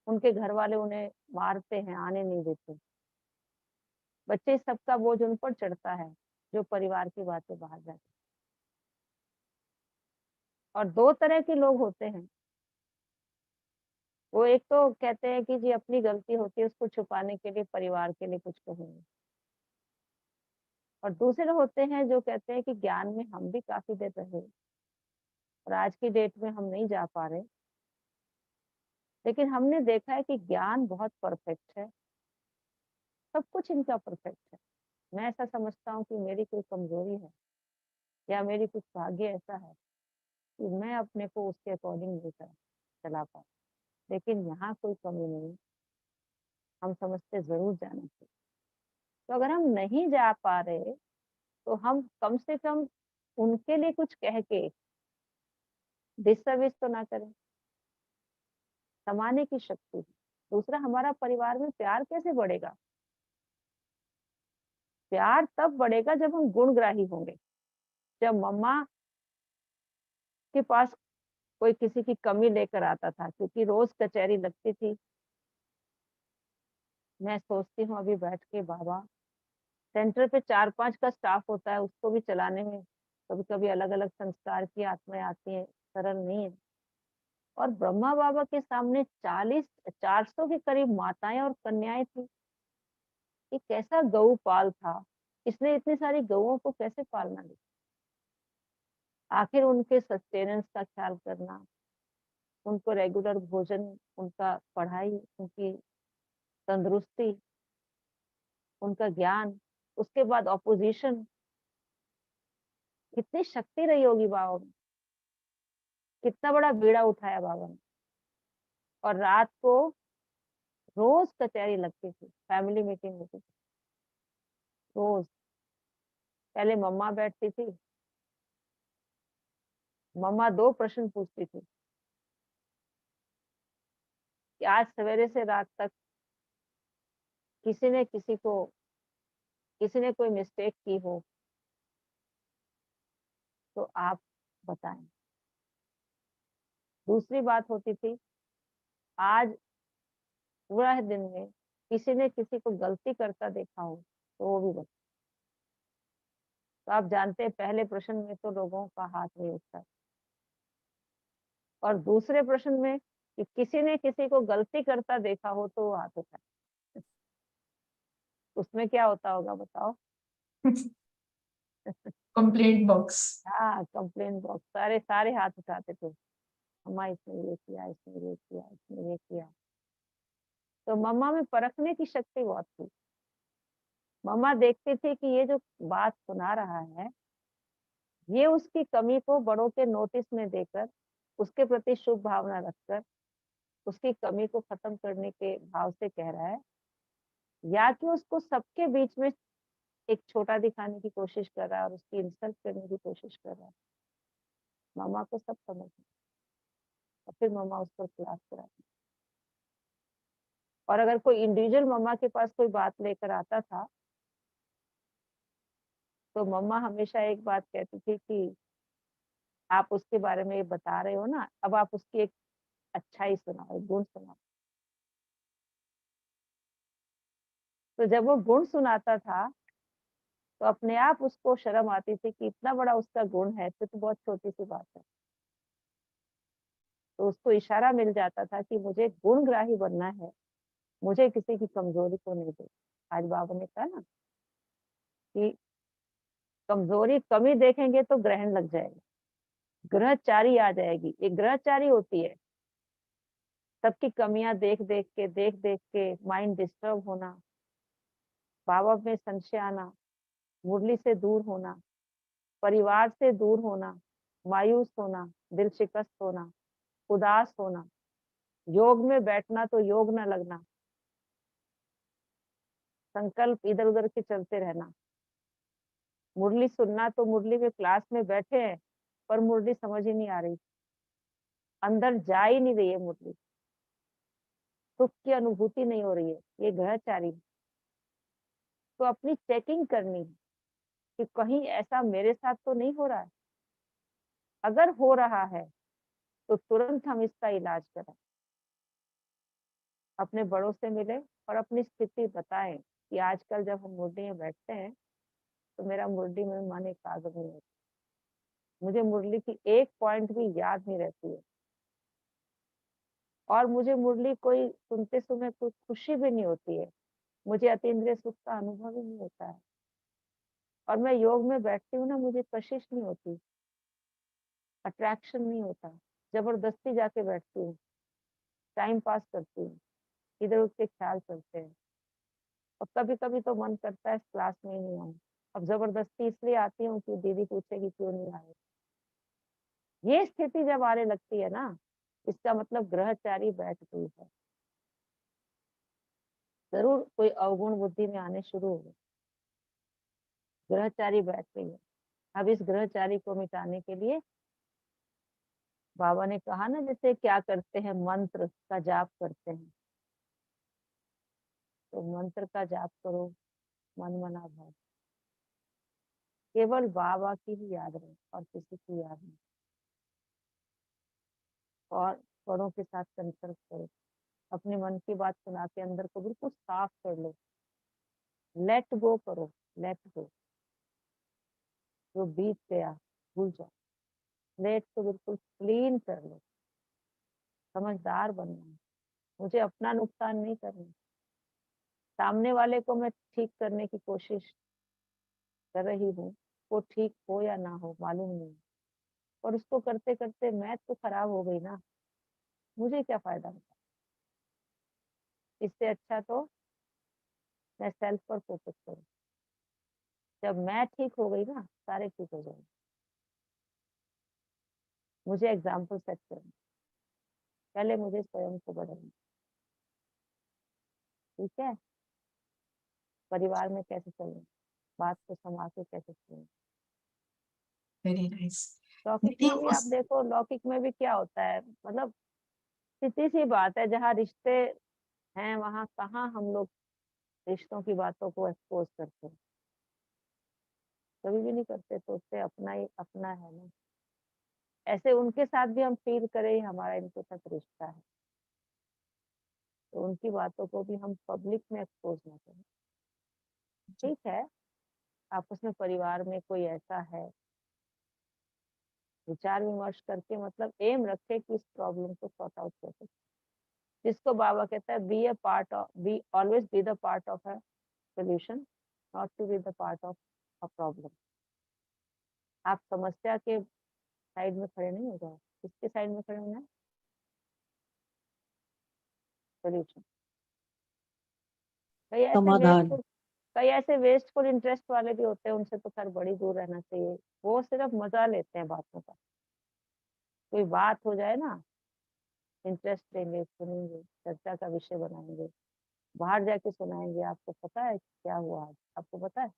उनके घर वाले उन्हें मारते हैं, आने नहीं देते, बच्चे सबका बोझ उन पर चढ़ता है जो परिवार की बातें बाहर जाती। और दो तरह के लोग होते हैं, वो एक तो कहते हैं कि जी अपनी गलती होती है उसको छुपाने के लिए परिवार के लिए कुछ कहेंगे, और दूसरे होते हैं जो कहते हैं कि ज्ञान में हम भी काफी देर रहे और आज की डेट में हम नहीं जा पा रहे, लेकिन हमने देखा है कि ज्ञान बहुत परफेक्ट है, सब कुछ इनका परफेक्ट है। मैं ऐसा समझता हूँ कि मेरी कोई कमजोरी है या मेरी कुछ भाग्य ऐसा है कि मैं अपने को उसके अकॉर्डिंग लेकर चला पाऊँ, लेकिन यहाँ कोई कमी नहीं, हम समझते जरूर जाना चाहिए। तो अगर हम नहीं जा पा रहे तो हम कम से कम उनके लिए कुछ कह के डिससर्विस तो ना करें, समाने की शक्ति है। दूसरा, हमारा परिवार में प्यार कैसे बढ़ेगा? प्यार तब बढ़ेगा जब हम गुणग्राही होंगे। जब मम्मा के पास कोई किसी की कमी लेकर आता था, क्योंकि रोज कचहरी लगती थी, मैं सोचती हूँ अभी बैठ के बाबा सेंटर पे 4-5 का स्टाफ होता है, उसको भी चलाने में कभी कभी अलग अलग संस्कार की आत्माएं आती हैं, सरल नहीं है। और ब्रह्मा बाबा के सामने 400 के करीब माताएं और कन्याएं थी। ये कैसा गौपाल था, इसने इतनी सारी गौओं को कैसे पालना लिया? आखिर उनके सस्टेनेंस का ख्याल करना, उनको रेगुलर भोजन, उनका पढ़ाई, उनकी तंदुरुस्ती, उनका ज्ञान, उसके बाद ऑपोजिशन, कितनी शक्ति रही होगी बाबा में, कितना बड़ा बीड़ा उठाया बाबा ने। और रात को रोज कचहरी लगती थी, फैमिली मीटिंग होती थी रोज। पहले मम्मा बैठती थी, मम्मा 2 प्रश्न पूछती थी कि आज सवेरे से रात तक किसी ने कोई मिस्टेक की हो तो आप बताएं। दूसरी बात होती थी, आज पूरा दिन में किसी ने किसी को गलती करता देखा हो तो वो भी बताएं। तो आप जानते हैं पहले प्रश्न में तो लोगों का हाथ नहीं उठता, और दूसरे प्रश्न में कि किसी ने किसी को गलती करता देखा हो तो वो हाथ उठाए। उसमें क्या होता होगा बताओ? Complaint box. हाँ, कंप्लेन बॉक्स, सारे सारे हाथ उठाते थे, मम्मा इसने ये किया, इसने ये किया, इसने ये किया। तो मम्मा में परखने की शक्ति बहुत थी। मम्मा देखती थी कि ये जो बात सुना रहा है, ये उसकी कमी को बड़ों के नोटिस में देकर, उसके प्रति शुभ भावना रखकर, उसकी कमी को खत्म करने के भाव से कह रहा है, या कि उसको सबके बीच में एक छोटा दिखाने की कोशिश कर रहा है और उसकी इंसल्ट करने की कोशिश कर रहा है। मम्मा को सब समझ में, और फिर मम्मा उस पर क्लास कराती। और अगर कोई इंडिविजुअल मम्मा के पास कोई बात लेकर आता था, तो मम्मा हमेशा एक बात कहती थी कि आप उसके बारे में ये बता रहे हो ना, अब आप उसकी एक अच्छाई सुनाओ, एक गुण सुनाओ। तो जब वो गुण सुनाता था, तो अपने आप उसको शर्म आती थी कि इतना बड़ा उसका गुण है, तो बहुत छोटी सी बात है। तो उसको इशारा मिल जाता था कि मुझे गुणग्राही बनना है, मुझे किसी की कमजोरी को नहीं दे। आज बाबा ने कहा ना कि कमजोरी कमी देखेंगे तो ग्रहण लग जाएगा, ग्रहचारी आ जाएगी। एक ग्रहचारी होती है, सबकी कमियां देख देख के माइंड डिस्टर्ब होना, बाबा में संशय आना, मुरली से दूर होना, परिवार से दूर होना, मायूस होना, दिल शिकस्त होना, उदास होना, योग में बैठना तो योग न लगना, संकल्प इधर उधर के चलते रहना, मुरली सुनना तो मुरली में क्लास में बैठे हैं पर मुरली समझ ही नहीं आ रही, अंदर जा ही नहीं रही है मुरली, सुख की अनुभूति नहीं हो रही है, ये ग्रहचारी है। तो अपनी चेकिंग करनी है कि कहीं ऐसा मेरे साथ तो नहीं हो रहा है। अगर हो रहा है तो तुरंत हम इसका इलाज करें, अपने बड़ों से मिले और अपनी स्थिति बताएं कि आजकल जब हम मुरली में बैठते हैं तो मेरा मुरली में मन एकाग्र नहीं होता, मुझे मुरली की एक पॉइंट भी याद नहीं रहती है, और मुझे मुरली कोई सुनते समय कोई खुशी भी नहीं होती है, मुझे अतीन्द्रिय सुख का अनुभव ही नहीं होता है। और मैं योग में बैठती हूँ ना, मुझे कशिश नहीं होती, अट्रैक्शन नहीं होता, जबरदस्ती जाके बैठती हूँ, टाइम पास करती हूँ, इधर उधर के ख्याल चलते हैं। और कभी कभी तो मन करता है इस क्लास में ही नहीं आऊँ, अब जबरदस्ती इसलिए आती हूँ कि दीदी पूछेगी क्यों नहीं आए। ये स्थिति जब आने लगती है ना, इसका मतलब ग्रहचारी बैठ गई है, जरूर कोई अवगुण बुद्धि में आने शुरू हो गए, ग्रहचारी बैठ गई है। अब इस ग्रहचारी को मिटाने के लिए बाबा ने कहा ना, जैसे क्या करते हैं, मंत्र का जाप करते हैं, तो मंत्र का जाप करो, मन मना भाव, केवल बाबा की ही याद रहे और किसी की याद नहीं। और बड़ों के साथ संपर्क करो, अपने मन की बात सुना के अंदर को बिल्कुल साफ कर लो, लेट गो करो, लेट गो, जो बीत गया भूल जाओ, लेट को बिल्कुल क्लीन कर लो। समझदार बनना है, मुझे अपना नुकसान नहीं करना, सामने वाले को मैं ठीक करने की कोशिश कर रही हूँ, वो ठीक हो या ना हो मालूम नहीं, और उसको करते करते मैं तो खराब हो गई ना, मुझे क्या फायदा होता। इससे अच्छा तो मैं सेल्फ पर फोकस करूँ, जब मैं ठीक हो गई ना सारे ठीक हो जाएंगे। मुझे एग्जाम्पल सेट करना, पहले मुझे स्वयं को बदलना। ठीक है, परिवार में कैसे चलना, बात को संभाल के कैसे चलना। Very nice. लौकिक दीदी में भी आप उस देखो, लौकिक में भी क्या होता है, मतलब सीधी सी बात है, जहाँ रिश्ते हैं वहां कहाँ हम लोग रिश्तों की बातों को एक्सपोज करते हैं, कभी भी नहीं करते, सोचते अपना ही अपना है ना, ऐसे उनके साथ भी हम फील करें ही हमारा इनके साथ रिश्ता है, तो उनकी बातों को भी हम पब्लिक में एक्सपोज ना करें। ठीक है, आपस में परिवार में कोई ऐसा है, विचार विमर्श करके मतलब एम रखे कि इस प्रॉब्लम को सॉर्ट आउट कैसे, जिसको बाबा कहता है be a part of, be always be the part of a solution, not to be the part of a problem. आप समस्या के साइड में खड़े नहीं हो जाओ, किसके साइड में खड़े होना है, सोल्यूशन। कई ऐसे समाधान। वेस्टफुल कई ऐसे वेस्टफुल इंटरेस्ट वाले भी होते हैं, उनसे तो खैर बड़ी दूर रहना चाहिए, वो सिर्फ मजा लेते हैं बातों का, कोई बात हो जाए ना इंटरेस्ट लेंगे, सुनेंगे, चर्चा का विषय बनाएंगे, बाहर जाके सुनाएंगे। आपको पता है क्या हुआ आज? आपको पता है?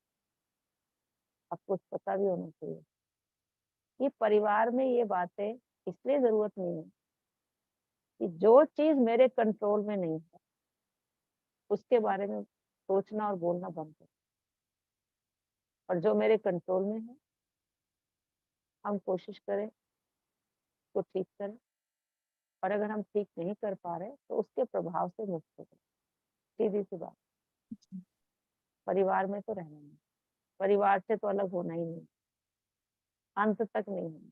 आपको कुछ पता भी होना चाहिए। ये परिवार में ये बातें इसलिए जरूरत नहीं है कि जो चीज मेरे कंट्रोल में नहीं है उसके बारे में सोचना और बोलना बंद करो, और जो मेरे कंट्रोल में है हम कोशिश करें तो ठीक करें, और अगर हम ठीक नहीं कर पा रहे तो उसके प्रभाव से मुक्त हो जाए। सीधी सी बात। परिवार में तो रहना नहीं, परिवार से तो अलग होना ही नहीं, अंत तक नहीं होना।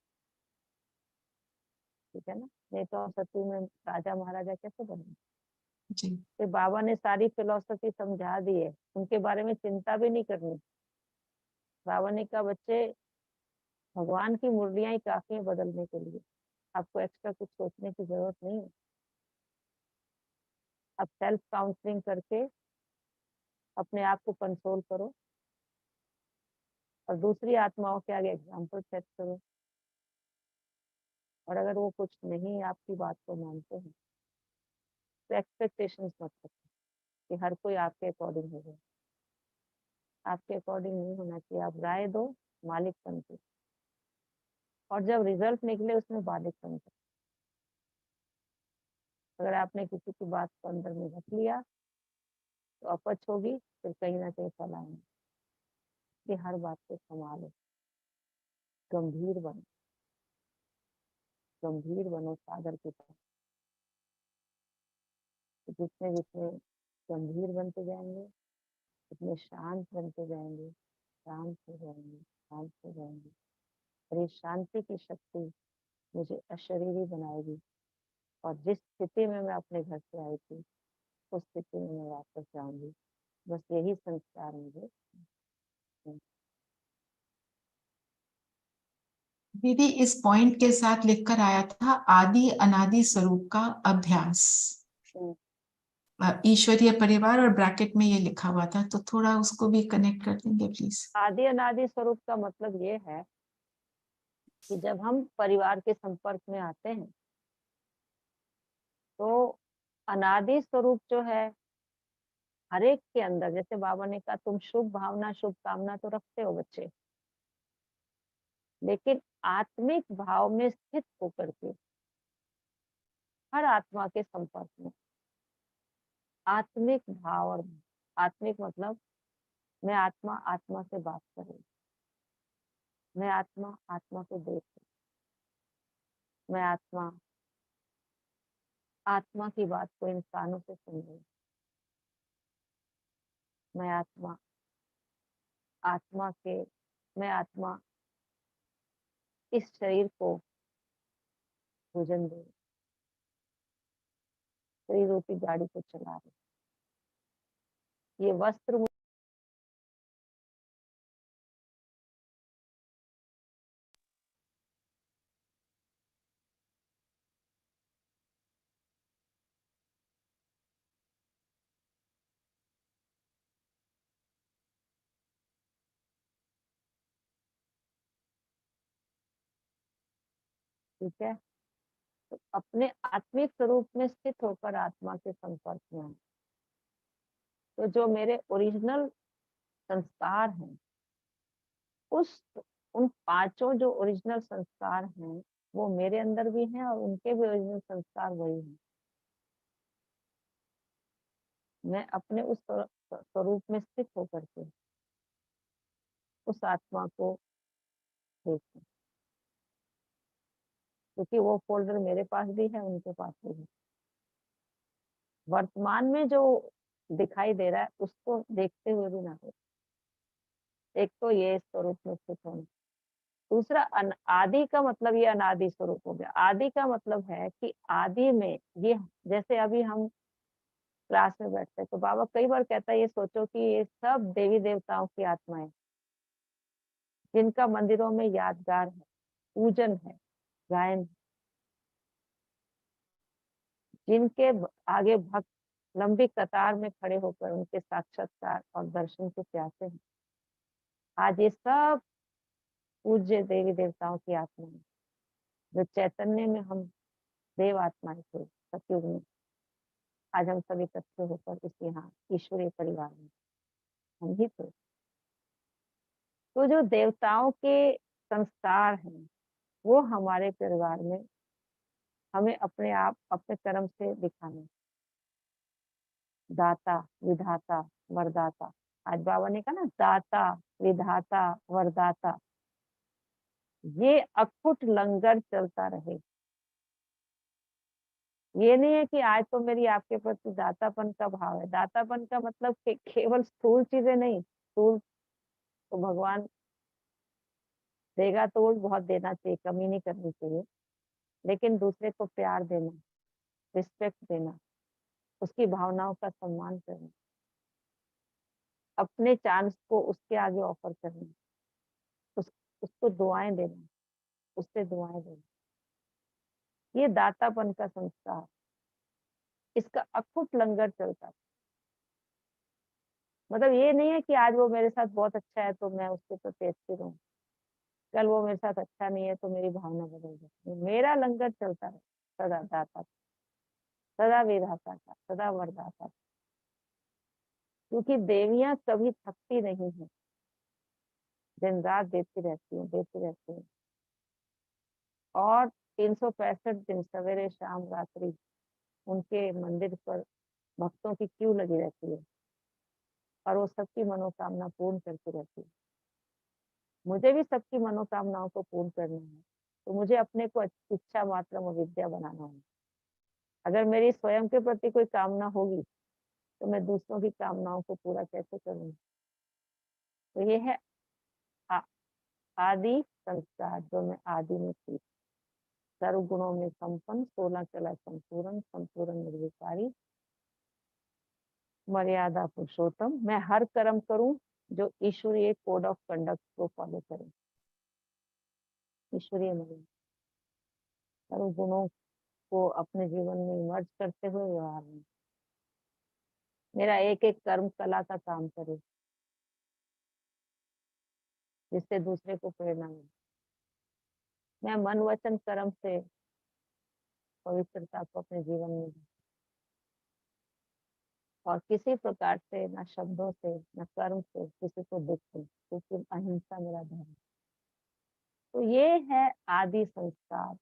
ठीक है ना? नहीं तो हम सत्य में राजा महाराजा कैसे बनेंगे? जी फिर बाबा ने सारी फिलोसफी समझा दी है, उनके बारे में चिंता भी नहीं करनी। बाबा ने कहा बच्चे, भगवान की मुरलियां ही काफी है बदलने के लिए, आपको एक्स्ट्रा कुछ सोचने की जरूरत नहीं है। आप सेल्फ काउंसलिंग करके अपने आप को कंट्रोल करो और दूसरी आत्माओं के आगे एग्जाम्पल सेट करो। और अगर वो कुछ नहीं आपकी बात को मानते हैं तो एक्सपेक्टेशंस मत रखो कि हर कोई आपके अकॉर्डिंग हो जाए। आपके अकॉर्डिंग नहीं होना चाहिए। आप राय दो मालिक बन के, और जब रिजल्ट निकले उसमें मालिक बन के। अगर आपने किसी की बात को अंदर में रख लिया तो अपच होगी, फिर कहीं ना कहीं फैलाएंगे। कि हर बात को संभालो, गंभीर बनो, गंभीर बनो सागर की तरह। तो जितने जितने गंभीर बनते जाएंगे उतने शांत बनते जाएंगे, शांत हो जाएंगे, शांत हो जाएंगे। और ये शांति की शक्ति मुझे अशरीरी बनाएगी, और जिस स्थिति में मैं अपने घर से आई थी उस स्थिति में मैं वापस जाऊंगी। बस यही संस्कार मुझे। दीदी, इस पॉइंट के साथ लिखकर आया था आदि अनादि स्वरूप का अभ्यास, ईश्वरीय परिवार, और ब्रैकेट में ये लिखा हुआ था, तो थोड़ा उसको भी कनेक्ट कर देंगे प्लीज। आदि अनादि स्वरूप का मतलब ये है कि जब हम परिवार के संपर्क में आते हैं तो अनादि स्वरूप जो है हर एक के अंदर, जैसे बाबा ने कहा तुम शुभ भावना शुभ कामना तो रखते हो बच्चे, लेकिन आत्मिक भाव में स्थित होकर के हर आत्मा के संपर्क में आत्मिक भाव, और आत्मिक मतलब मैं आत्मा आत्मा से बात कर रही हूँ, मैं आत्मा आत्मा को देख रही हूँ, मैं आत्मा आत्मा की बात को इंसानों से सुन रही हूँ, मैं आत्मा आत्मा के मैं आत्मा इस शरीर को भोजन दे रही, शरीर रूपी गाड़ी को चला रही, ये वस्त्र ठीक है। तो अपने आत्मिक स्वरूप में स्थित होकर आत्मा के संपर्क में आए, तो जो मेरे ओरिजिनल संस्कार हैं उस उन पांचों जो ओरिजिनल संस्कार हैं वो मेरे अंदर भी हैं, और उनके भी ओरिजिनल संस्कार वही हैं। मैं अपने उस स्वरूप में स्थित होकर के उस आत्मा को देखूं, क्योंकि वो फोल्डर मेरे पास भी है, उनके पास भी है। वर्तमान में जो दिखाई दे रहा है उसको देखते हुए भी ना हो। एक तो ये स्वरूप में स्थित होना, दूसरा आदि का मतलब ये अनादि स्वरूप हो गया। आदि का मतलब है कि आदि में ये, जैसे अभी हम क्लास में बैठते हैं तो बाबा कई बार कहता है ये सोचो कि ये सब देवी देवताओं की आत्माएं जिनका मंदिरों में यादगार है, पूजन है, गायन है, जिनके आगे भक्त लंबी कतार में खड़े होकर उनके साक्षात्कार और दर्शन के प्यासे हैं। आज ये सब पूज्य देवी देवताओं की आत्माएं जो चैतन्य में हम देव आत्माएं थे सतयुग में, आज हम सब इकट्ठे होकर इस यहाँ ईश्वरीय परिवार में हम ही तो जो देवताओं के संस्कार हैं वो हमारे परिवार में हमें अपने आप अपने कर्म से दिखाने, दाता विधाता वरदाता। आज बाबा ने कहा ना, दाता विधाता वरदाता, ये अखुट लंगर चलता रहे। ये नहीं है कि आज तो मेरी आपके प्रति दातापन का भाव है। दातापन का मतलब केवल स्थूल चीजें नहीं, स्थूल तो भगवान देगा तो वो बहुत देना चाहिए, कमी नहीं करनी चाहिए, लेकिन दूसरे को प्यार देना, रिस्पेक्ट देना, उसकी भावनाओं का सम्मान करना, अपने चांस को उसके आगे ऑफर करना, उसको दुआएं देना, उससे दुआएं देना, ये दातापन का संस्कार, इसका अखुट लंगर चलता। मतलब ये नहीं है कि आज वो मेरे साथ बहुत अच्छा है तो मैं उसके प्रति अच्छी रहूं, कल वो मेरे साथ अच्छा नहीं है तो मेरी भावना बदल जाती। मेरा लंगर चलता है सदा दाता, सदा विधाता का, सदा वरदाता, क्योंकि देवियां कभी थकती नहीं है, दिन रात देती रहती हैं, देती रहती हैं। और 365 दिन सवेरे शाम रात्रि उनके मंदिर पर भक्तों की क्यू लगी रहती है और वो सबकी मनोकामना पूर्ण करती रहती है। मुझे भी सबकी मनोकामनाओं को पूर्ण करना है, तो मुझे अपने को इच्छा मात्र विद्या बनाना है। अगर मेरी स्वयं के प्रति कोई कामना होगी तो मैं दूसरों की कामनाओं को पूरा कैसे करूंगी। तो ये है आदि संस्कार जो मैं आदि में थी, सर्व गुणों में संपन्न, 16 कला संपूर्ण, संपूर्ण निर्विकारी, मर्यादा पुरुषोत्तम। मैं हर कर्म करूं जो ईश्वरीय कोड ऑफ कंडक्ट को फॉलो करे, ईश्वरीय मर्यादा, सर्व गुणों को अपने जीवन में इमर्ज करते हुए व्यवहार में मेरा एक एक कर्म कला का काम करे, जिससे दूसरे को प्रेरणा मिले। मैं मन वचन कर्म से पवित्रता को अपने जीवन में दूं और किसी प्रकार से, न शब्दों से न कर्म से किसी को दुख दूं, क्योंकि अहिंसा मेरा धर्म। तो ये है आदि संस्कार,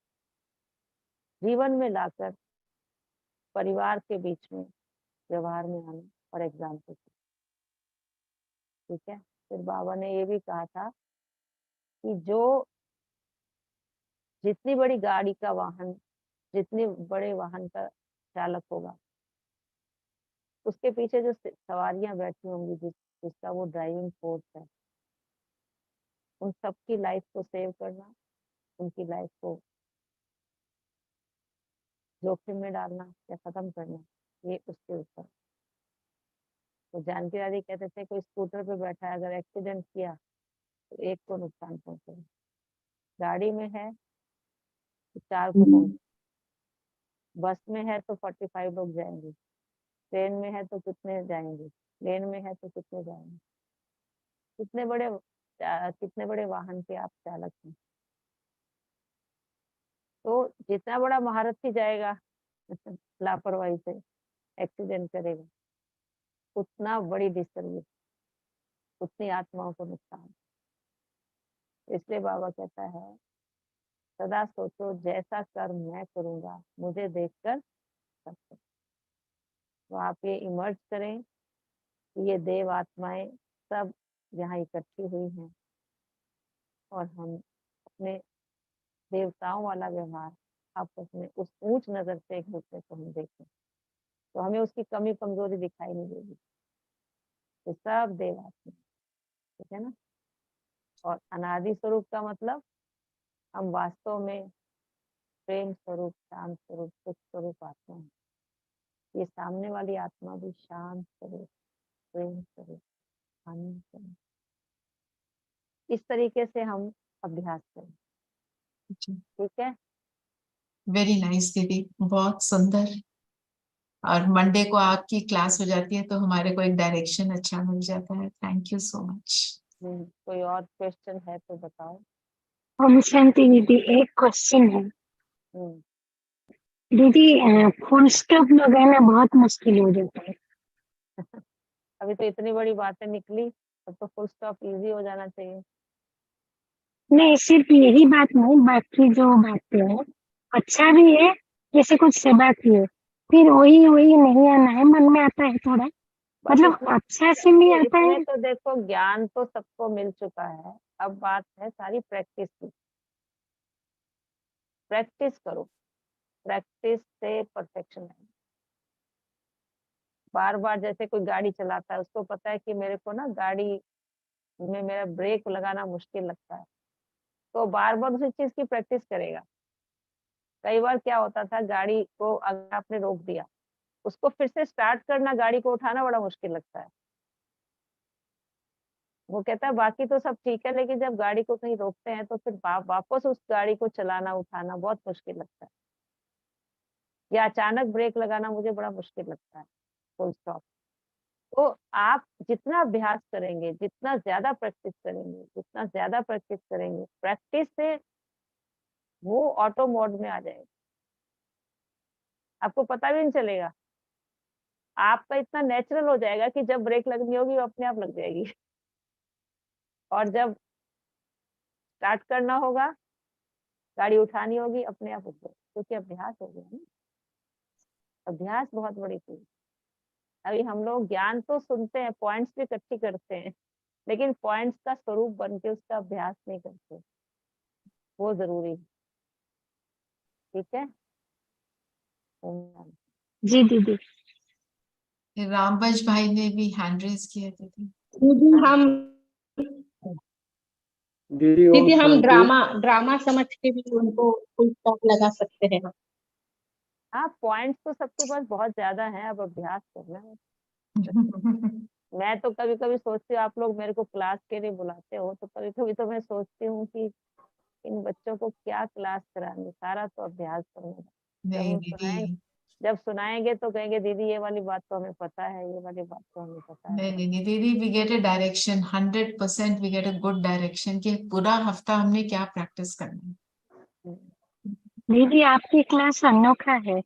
जीवन में लाकर परिवार के बीच में व्यवहार में आना और एग्जाम्पल। ठीक है। फिर बाबा ने ये भी कहा था कि जो जितनी बड़ी गाड़ी का वाहन, जितने बड़े वाहन का चालक होगा, उसके पीछे जो सवारियां बैठी होंगी, जिसका वो ड्राइविंग फोर्स है, उन सबकी लाइफ को सेव करना, उनकी लाइफ को जोखिम में डालना या खत्म करना, ये उसके ऊपर। तो जानकी दादी कहते थे कोई स्कूटर पे बैठा है, अगर एक्सीडेंट किया तो एक को नुकसान पहुंचेगा, गाड़ी में है तो 4 को पहुंचे, बस में है तो 45 लोग जाएंगे, ट्रेन में है तो कितने जाएंगे, प्लेन में है तो कितने जाएंगे, कितने बड़े वाहन के आप चालक हैं। तो जितना बड़ा महारथी जाएगा लापरवाही से एक्सीडेंट करेगा, उतना बड़ी डिस्टर्बेंस, उतनी आत्माओं को नुकसान। इसलिए बाबा कहता है सदा सोचो जैसा कर्म मैं करूंगा मुझे देखकर सब करो। तो आप ये इमर्ज करें कि ये देव आत्माएं सब यहाँ इकट्ठी हुई हैं और हम अपने देवताओं वाला व्यवहार आपस में उस ऊंच नजर से एक दूसरे को हम देखें, तो हमें उसकी कमी कमजोरी दिखाई नहीं देगी। तो सब देव आत्मा, ठीक है ना। और अनादि स्वरूप का मतलब हम वास्तव में प्रेम स्वरूप, शांत स्वरूप, सुख स्वरूप आत्मा है। ये सामने वाली आत्मा भी शांत स्वरूप, प्रेम स्वरूप, आनंद स्वरूप। इस तरीके से हम अभ्यास करें। ठीक है। वेरी नाइस दीदी, बहुत सुंदर। और मंडे को आपकी क्लास हो जाती है तो हमारे को एक डायरेक्शन अच्छा मिल जाता है। Thank you so much. कोई और क्वेश्चन है तो बताओ। हम शांति दीदी, एक क्वेश्चन है। हम्म, दीदी फुल स्टॉप लगाना बहुत मुश्किल हो जाता है। अभी तो इतनी बड़ी बातें निकली, अब तो फुल स्टॉप इजी हो जाना चाहिए। नहीं, सिर्फ यही बात नहीं, बाकी जो बातें हैं अच्छा भी है, जैसे कुछ सेवा की है, फिर वही वही नहीं आना है, मन में आता है थोड़ा, बस मतलब इसमें अच्छा से नहीं आता है। इसमें तो देखो ज्ञान तो सबको मिल चुका है, अब बात है सारी प्रैक्टिस की। प्रैक्टिस करो, प्रैक्टिस से परफेक्शन है। बार बार जैसे कोई गाड़ी चलाता है, उसको पता है कि मेरे को ना गाड़ी में मेरा ब्रेक लगाना मुश्किल लगता है, तो बार बार उसी चीज की प्रैक्टिस करेगा। कई बार क्या होता था, गाड़ी को अगर आपने रोक दिया, उसको फिर से स्टार्ट करना, गाड़ी को उठाना बड़ा मुश्किल लगता है। वो कहता है बाकी तो सब ठीक है, लेकिन जब गाड़ी को कहीं रोकते हैं तो फिर वापस उस गाड़ी को चलाना उठाना बहुत मुश्किल लगता है, या अचानक ब्रेक लगाना मुझे बड़ा मुश्किल लगता है, फुल स्टॉप। तो आप जितना अभ्यास करेंगे, जितना ज्यादा प्रैक्टिस करेंगे, जितना ज्यादा प्रैक्टिस करेंगे, प्रैक्टिस से वो ऑटो मोड में आ जाएगा, आपको पता भी नहीं चलेगा। आपका इतना नेचुरल हो जाएगा कि जब ब्रेक लगनी होगी वो अपने आप लग जाएगी, और जब स्टार्ट करना होगा, गाड़ी उठानी होगी, अपने आप उठ जाएगी, क्योंकि अभ्यास हो गया ना। अभ्यास बहुत बड़ी चीज। अभी हम लोग ज्ञान तो सुनते हैं, पॉइंट्स भी इकट्ठी करते हैं, लेकिन पॉइंट्स का स्वरूप बन के उसका अभ्यास नहीं करते, वो जरूरी है। ठीक है। ओम। जी दीदी। रामबज भाई ने भी हैंड रेज किया थे। दीदी हम दीदी ओम दीदी हम शांति। ड्रामा समझ के भी उनको फुल स्टॉप लगा सकते हैं। हाँ, पॉइंट्स तो सबके पास बहुत ज्यादा है, अब अभ्यास करना है। मैं तो कभी कभी सोचती हूँ, आप लोग मेरे को क्लास के लिए बुलाते हो, तो कभी कभी तो मैं सोचती हूँ कि इन बच्चों को क्या क्लास करानी, सारा तो अभ्यास करना है। जब नहीं हम दीदी, जब सुनाएंगे तो कहेंगे दीदी ये वाली बात तो हमें पता है, ये वाली बात तो हमें पता है। नहीं दीदी, we get a direction, 100% we get a good direction कि पूरा हफ्ता हमने क्या प्रैक्टिस करना है। दीदी आपकी क्लास अनोखा है।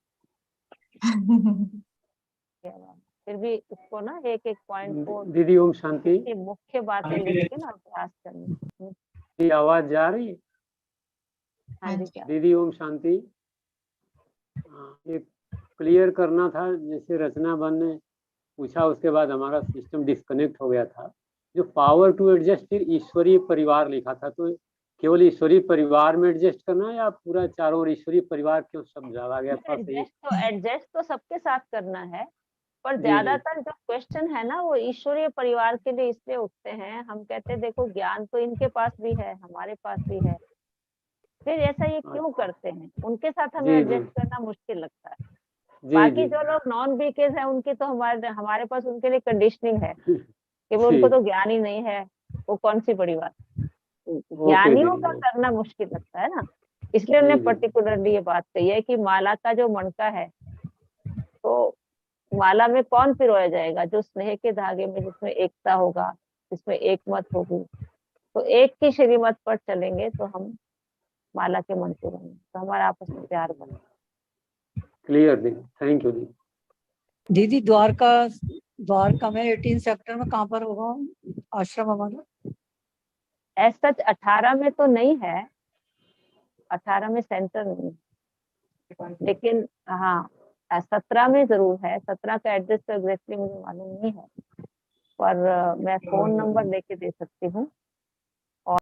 क्या बात। फिर भी इसको ना एक एक पॉइंट को, दीदी ओम शांति। इसकी मुख्य बातें लिख के ना अभ्यास करनी। दीदी आवाज जा रही है? हाँ जी, क्या दीदी ओम शांति। ये क्लियर करना था, जैसे रचना बहन ने पूछा, उसके बाद हमारा सिस्टम डिस्कनेक्ट हो गया था। जो पावर टू एडजस्ट, फिर ईश्वरीय परिवार लिखा था, तो केवल ईश्वरीय परिवार में एडजस्ट करना है या पूरा चारों ओर ईश्वरीय परिवार क्यों शब्द डाला गया था? सही। एडजस्ट तो सबके साथ करना है, पर जी जी। ज्यादातर जो क्वेश्चन है ना, वो ईश्वरीय परिवार के लिए इसलिए उठते हैं। हम कहते हैं देखो ज्ञान तो इनके पास भी है, हमारे पास भी है, फिर ऐसा ये क्यों करते हैं, उनके साथ हमें जी जी एडजस्ट करना मुश्किल लगता है। जी बाकी जी जो लोग नॉन बीकेज है, उनकी तो हमारे हमारे पास उनके लिए कंडीशनिंग है कि वो, जी। उनको तो ज्ञान ही नहीं है, वो कौन सी बड़ी बात। ओके ज्ञानियों का दीदी। करना मुश्किल लगता है ना, इसलिए जी उन्होंने जी। पर्टिकुलरली ये बात कही है कि माला का जो मणका है, तो माला में कौन पिरोया जाएगा, जो स्नेह के धागे में, जिसमें एकता होगा, जिसमें एक मत होगी, तो एक की श्रीमत पर चलेंगे तो हम माला के मनके बनेंगे, तो हमारा आपस में प्यार बने। क्लियर दीदी, थैंक यू दीदी। दीदी द्वारका में 18 सेक्टर में कहाँ पर होगा आश्रम हमारा? ऐसा 18 में तो नहीं है, 18 में सेंटर नहीं है, लेकिन हाँ 17 में जरूर है। 17 का एड्रेस तो एग्जैक्टली मुझे मालूम नहीं है, पर मैं फोन नंबर लेके दे सकती हूँ।